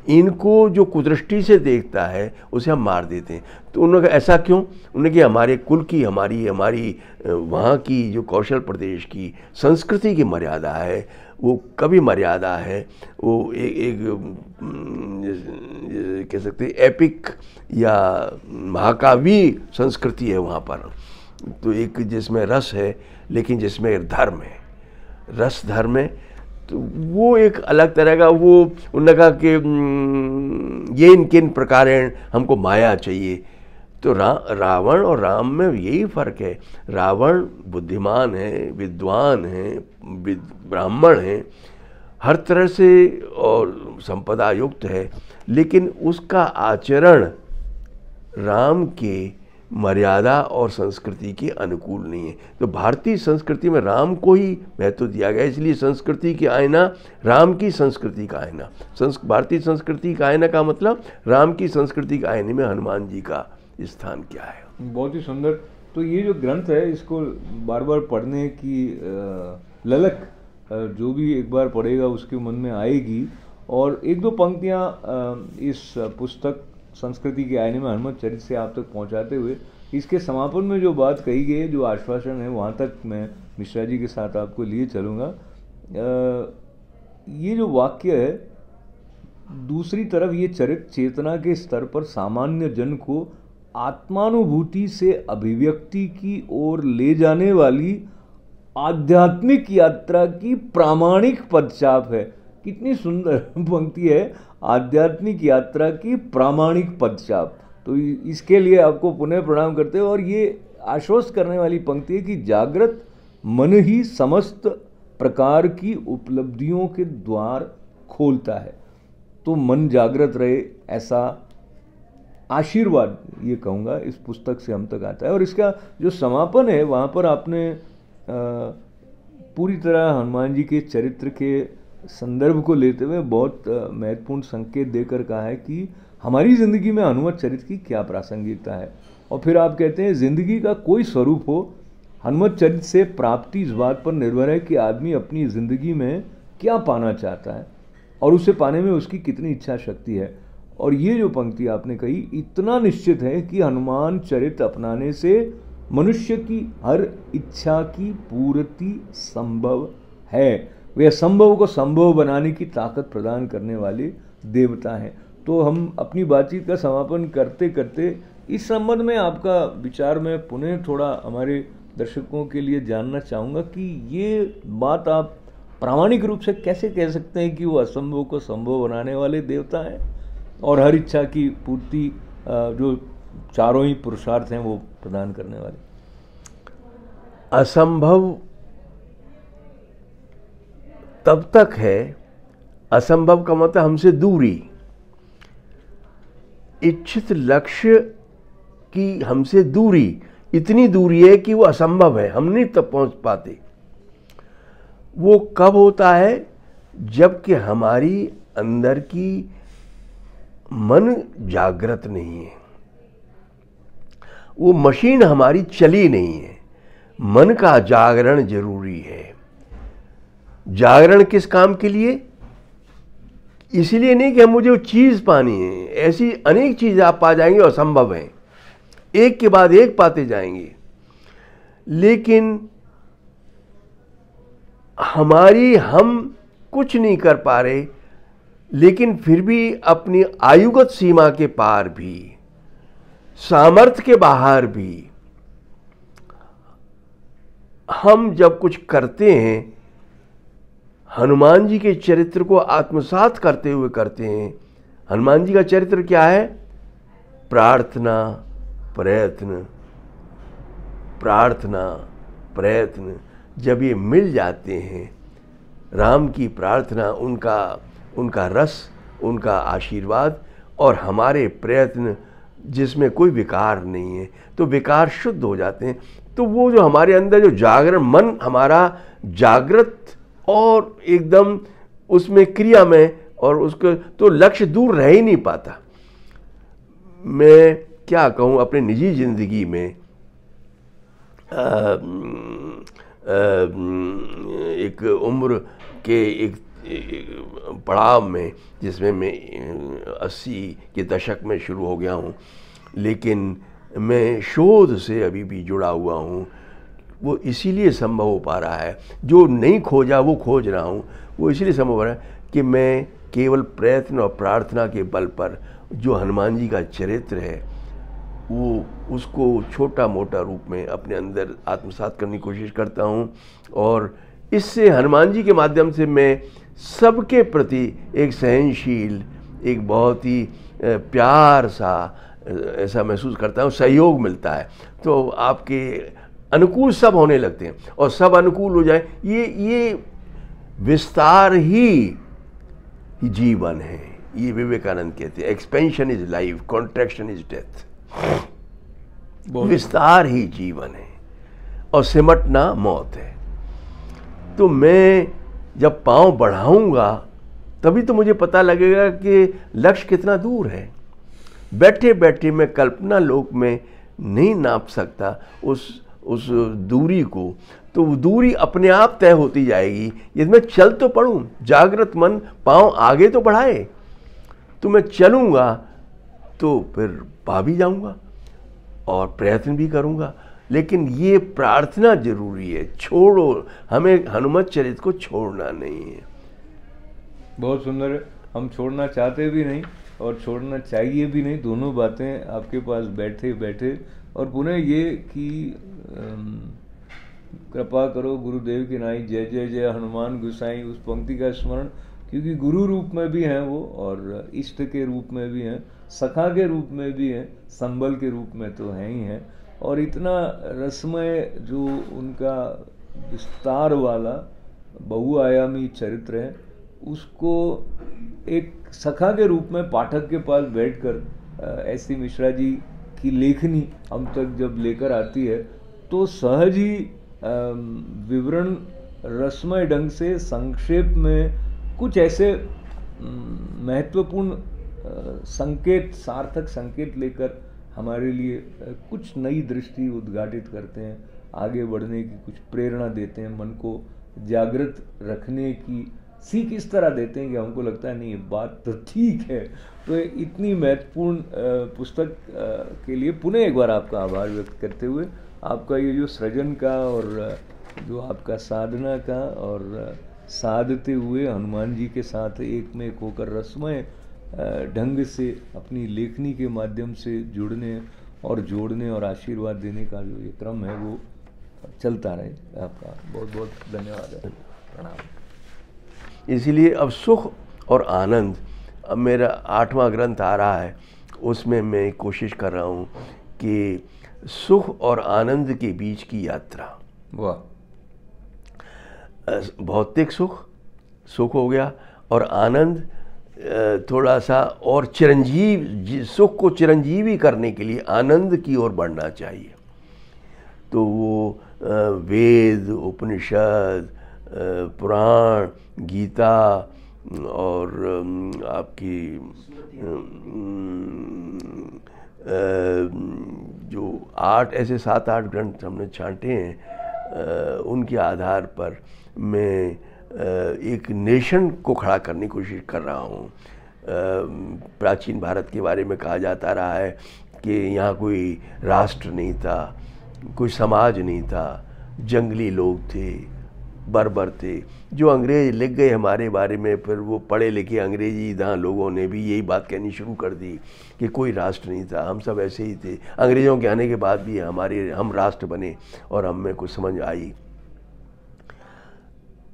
इनको जो कुदृष्टि से देखता है उसे हम मार देते हैं। तो उन्होंने कहा ऐसा क्यों? उन्होंने कहा हमारे कुल की, हमारी वहाँ की जो कौशल प्रदेश की संस्कृति की मर्यादा है, वो कभी मर्यादा है, वो एक कह सकते हैं एपिक या महाकाव्य संस्कृति है वहाँ पर। तो एक जिसमें रस है लेकिन जिसमें धर्म है, रस धर्म है, तो वो एक अलग तरह का। वो उन्होंने कहा कि ये किन प्रकार हमको माया चाहिए। तो रावण और राम में यही फर्क है। रावण बुद्धिमान है, विद्वान है, ब्राह्मण है, हर तरह से और संपदा युक्त है, लेकिन उसका आचरण राम के मर्यादा और संस्कृति के अनुकूल नहीं है। तो भारतीय संस्कृति में राम को ही महत्व दिया गया, इसलिए संस्कृति की आईना राम की संस्कृति का आईना। भारतीय संस्कृति का आईना का मतलब राम की संस्कृति के आईने में हनुमान जी का स्थान क्या है। बहुत ही सुंदर। तो ये जो ग्रंथ है इसको बार बार पढ़ने की ललक जो भी एक बार पढ़ेगा उसके मन में आएगी। और एक दो पंक्तियाँ इस पुस्तक संस्कृति के आईने में हनुमत चरित्र से आप तक पहुंचाते हुए, इसके समापन में जो बात कही गई है, जो आश्वासन है, वहाँ तक मैं मिश्रा जी के साथ आपको लिए चलूँगा। ये जो वाक्य है, दूसरी तरफ ये चरित्र चेतना के स्तर पर सामान्य जन को आत्मानुभूति से अभिव्यक्ति की ओर ले जाने वाली आध्यात्मिक यात्रा की प्रामाणिक पदचाप है। कितनी सुंदर पंक्ति है, आध्यात्मिक यात्रा की प्रामाणिक पदचाप। तो इसके लिए आपको पुनः प्रणाम करते हैं। और ये आश्वस्त करने वाली पंक्ति है कि जागृत मन ही समस्त प्रकार की उपलब्धियों के द्वार खोलता है। तो मन जागृत रहे, ऐसा आशीर्वाद ये कहूँगा इस पुस्तक से हम तक आता है। और इसका जो समापन है वहाँ पर आपने पूरी तरह हनुमान जी के चरित्र के संदर्भ को लेते हुए बहुत महत्वपूर्ण संकेत देकर कहा है कि हमारी ज़िंदगी में हनुमत चरित्र की क्या प्रासंगिकता है। और फिर आप कहते हैं ज़िंदगी का कोई स्वरूप हो, हनुमत चरित्र से प्राप्ति इस बात पर निर्भर है कि आदमी अपनी ज़िंदगी में क्या पाना चाहता है और उसे पाने में उसकी कितनी इच्छा शक्ति है। और ये जो पंक्ति आपने कही इतना निश्चित है कि हनुमान चरित्र अपनाने से मनुष्य की हर इच्छा की पूर्ति संभव है। वे असंभव को संभव बनाने की ताकत प्रदान करने वाले देवता हैं। तो हम अपनी बातचीत का समापन करते करते इस संबंध में आपका विचार मैं पुनः थोड़ा हमारे दर्शकों के लिए जानना चाहूँगा कि ये बात आप प्रामाणिक रूप से कैसे कह सकते हैं कि वो असंभव को संभव बनाने वाले देवता हैं और हर इच्छा की पूर्ति जो चारों ही पुरुषार्थ हैं वो प्रदान करने वाले। असंभव तब तक है, असंभव का मतलब हमसे दूरी, इच्छित लक्ष्य की हमसे दूरी, इतनी दूरी है कि वो असंभव है, हम नहीं तब पहुंच पाते। वो कब होता है? जबकि हमारी अंदर की मन जागृत नहीं है, वो मशीन हमारी चली नहीं है। मन का जागरण जरूरी है। जागरण किस काम के लिए? इसलिए नहीं कि हम मुझे वो चीज़ पानी है, ऐसी अनेक चीज़ें आप पा जाएंगे और असंभव हैं, एक के बाद एक पाते जाएंगे। लेकिन हम कुछ नहीं कर पा रहे, लेकिन फिर भी अपनी आयुगत सीमा के पार भी, सामर्थ्य के बाहर भी हम जब कुछ करते हैं, हनुमान जी के चरित्र को आत्मसात करते हुए करते हैं। हनुमान जी का चरित्र क्या है? प्रार्थना, प्रयत्न, प्रार्थना, प्रयत्न। जब ये मिल जाते हैं, राम की प्रार्थना, उनका रस, उनका आशीर्वाद और हमारे प्रयत्न जिसमें कोई विकार नहीं है, तो विकार शुद्ध हो जाते हैं। तो वो जो हमारे अंदर जो जागरण, मन हमारा जागृत और एकदम उसमें क्रिया में, और उसको तो लक्ष्य दूर रह ही नहीं पाता। मैं क्या कहूँ, अपने निजी जिंदगी में एक उम्र के एक पड़ाव में, जिसमें मैं 80 के दशक में शुरू हो गया हूँ, लेकिन मैं शोध से अभी भी जुड़ा हुआ हूँ। वो इसीलिए संभव हो पा रहा है, जो नहीं खोजा वो खोज रहा हूँ। वो इसीलिए संभव हो रहा है कि मैं केवल प्रयत्न और प्रार्थना के बल पर जो हनुमान जी का चरित्र है, वो उसको छोटा मोटा रूप में अपने अंदर आत्मसात करने की कोशिश करता हूँ। और इससे हनुमान जी के माध्यम से मैं सबके प्रति एक सहनशील, एक बहुत ही प्यार सा ऐसा महसूस करता हूँ, सहयोग मिलता है। तो आपके अनुकूल सब होने लगते हैं, और सब अनुकूल हो जाए, ये विस्तार ही जीवन है। ये विवेकानंद कहते हैं, expansion is life, contraction is death. विस्तार ही जीवन है और सिमटना मौत है। तो मैं जब पांव बढ़ाऊंगा तभी तो मुझे पता लगेगा कि लक्ष्य कितना दूर है। बैठे बैठे मैं कल्पना लोक में नहीं नाप सकता उस दूरी को, तो वो दूरी अपने आप तय होती जाएगी यदि मैं चल तो पड़ूं। जागृत मन पांव आगे तो बढ़ाए, तो मैं चलूंगा तो फिर पा भी जाऊंगा और प्रयत्न भी करूंगा। लेकिन ये प्रार्थना जरूरी है, छोड़ो, हमें हनुमत चरित्र को छोड़ना नहीं है। बहुत सुंदर है। हम छोड़ना चाहते भी नहीं और छोड़ना चाहिए भी नहीं, दोनों बातें आपके पास बैठे बैठे। और पुनः ये कि कृपा करो गुरुदेव की नाई, जय जय जय हनुमान गोसाई, उस पंक्ति का स्मरण, क्योंकि गुरु रूप में भी हैं वो और इष्ट के रूप में भी हैं, सखा के रूप में भी हैं, संबल के रूप में तो हैं ही हैं। और इतना रसमय जो उनका विस्तार वाला बहुआयामी चरित्र है, उसको एक सखा के रूप में पाठक के पास बैठकर एस.सी. मिश्रा जी की लेखनी हम तक जब लेकर आती है तो सहज ही विवरण रसमय ढंग से संक्षेप में कुछ ऐसे महत्वपूर्ण संकेत, सार्थक संकेत लेकर हमारे लिए कुछ नई दृष्टि उद्घाटित करते हैं, आगे बढ़ने की कुछ प्रेरणा देते हैं, मन को जागृत रखने की सीख इस तरह देते हैं कि हमको लगता है नहीं ये बात तो ठीक है। तो इतनी महत्वपूर्ण पुस्तक के लिए पुनः एक बार आपका आभार व्यक्त करते हुए आपका ये जो सृजन का और जो आपका साधना का और साधते हुए हनुमान जी के साथ एक में एक होकर रसमय ढंग से अपनी लेखनी के माध्यम से जुड़ने और जोड़ने और आशीर्वाद देने का जो ये क्रम है वो चलता रहे। आपका बहुत बहुत धन्यवाद है, प्रणाम। इसीलिए अब सुख और आनंद, अब मेरा 8वां ग्रंथ आ रहा है, उसमें मैं कोशिश कर रहा हूँ कि सुख और आनंद के बीच की यात्रा, वाह, भौतिक सुख हो गया और आनंद थोड़ा सा और सुख को चिरंजीवी करने के लिए आनंद की ओर बढ़ना चाहिए। तो वो वेद, उपनिषद, पुराण, गीता और आपकी जो 7-8 ग्रंथ हमने छांटे हैं, उनके आधार पर मैं एक नेशन को खड़ा करने की कोशिश कर रहा हूँ। प्राचीन भारत के बारे में कहा जाता रहा है कि यहाँ कोई राष्ट्र नहीं था, कोई समाज नहीं था, जंगली लोग थे, बर्बर थे। जो अंग्रेज लिख गए हमारे बारे में, फिर वो पढ़े लिखे अंग्रेजी दां लोगों ने भी यही बात कहनी शुरू कर दी कि कोई राष्ट्र नहीं था, हम सब ऐसे ही थे। अंग्रेज़ों के आने के बाद भी हम राष्ट्र बने और हमें कुछ समझ आई,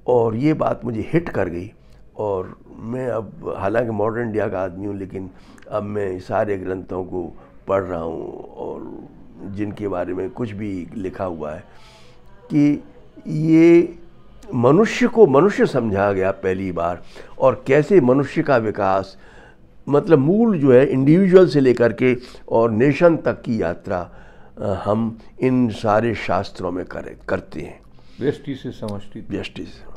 और ये बात मुझे हिट कर गई। और मैं अब हालांकि मॉडर्न इंडिया का आदमी हूँ, लेकिन अब मैं सारे ग्रंथों को पढ़ रहा हूँ और जिनके बारे में कुछ भी लिखा हुआ है कि ये मनुष्य को मनुष्य समझा गया पहली बार, और कैसे मनुष्य का विकास, मतलब मूल जो है इंडिविजुअल से लेकर के और नेशन तक की यात्रा हम इन सारे शास्त्रों में करते हैं। व्यष्टि से समष्टि, व्यष्टि से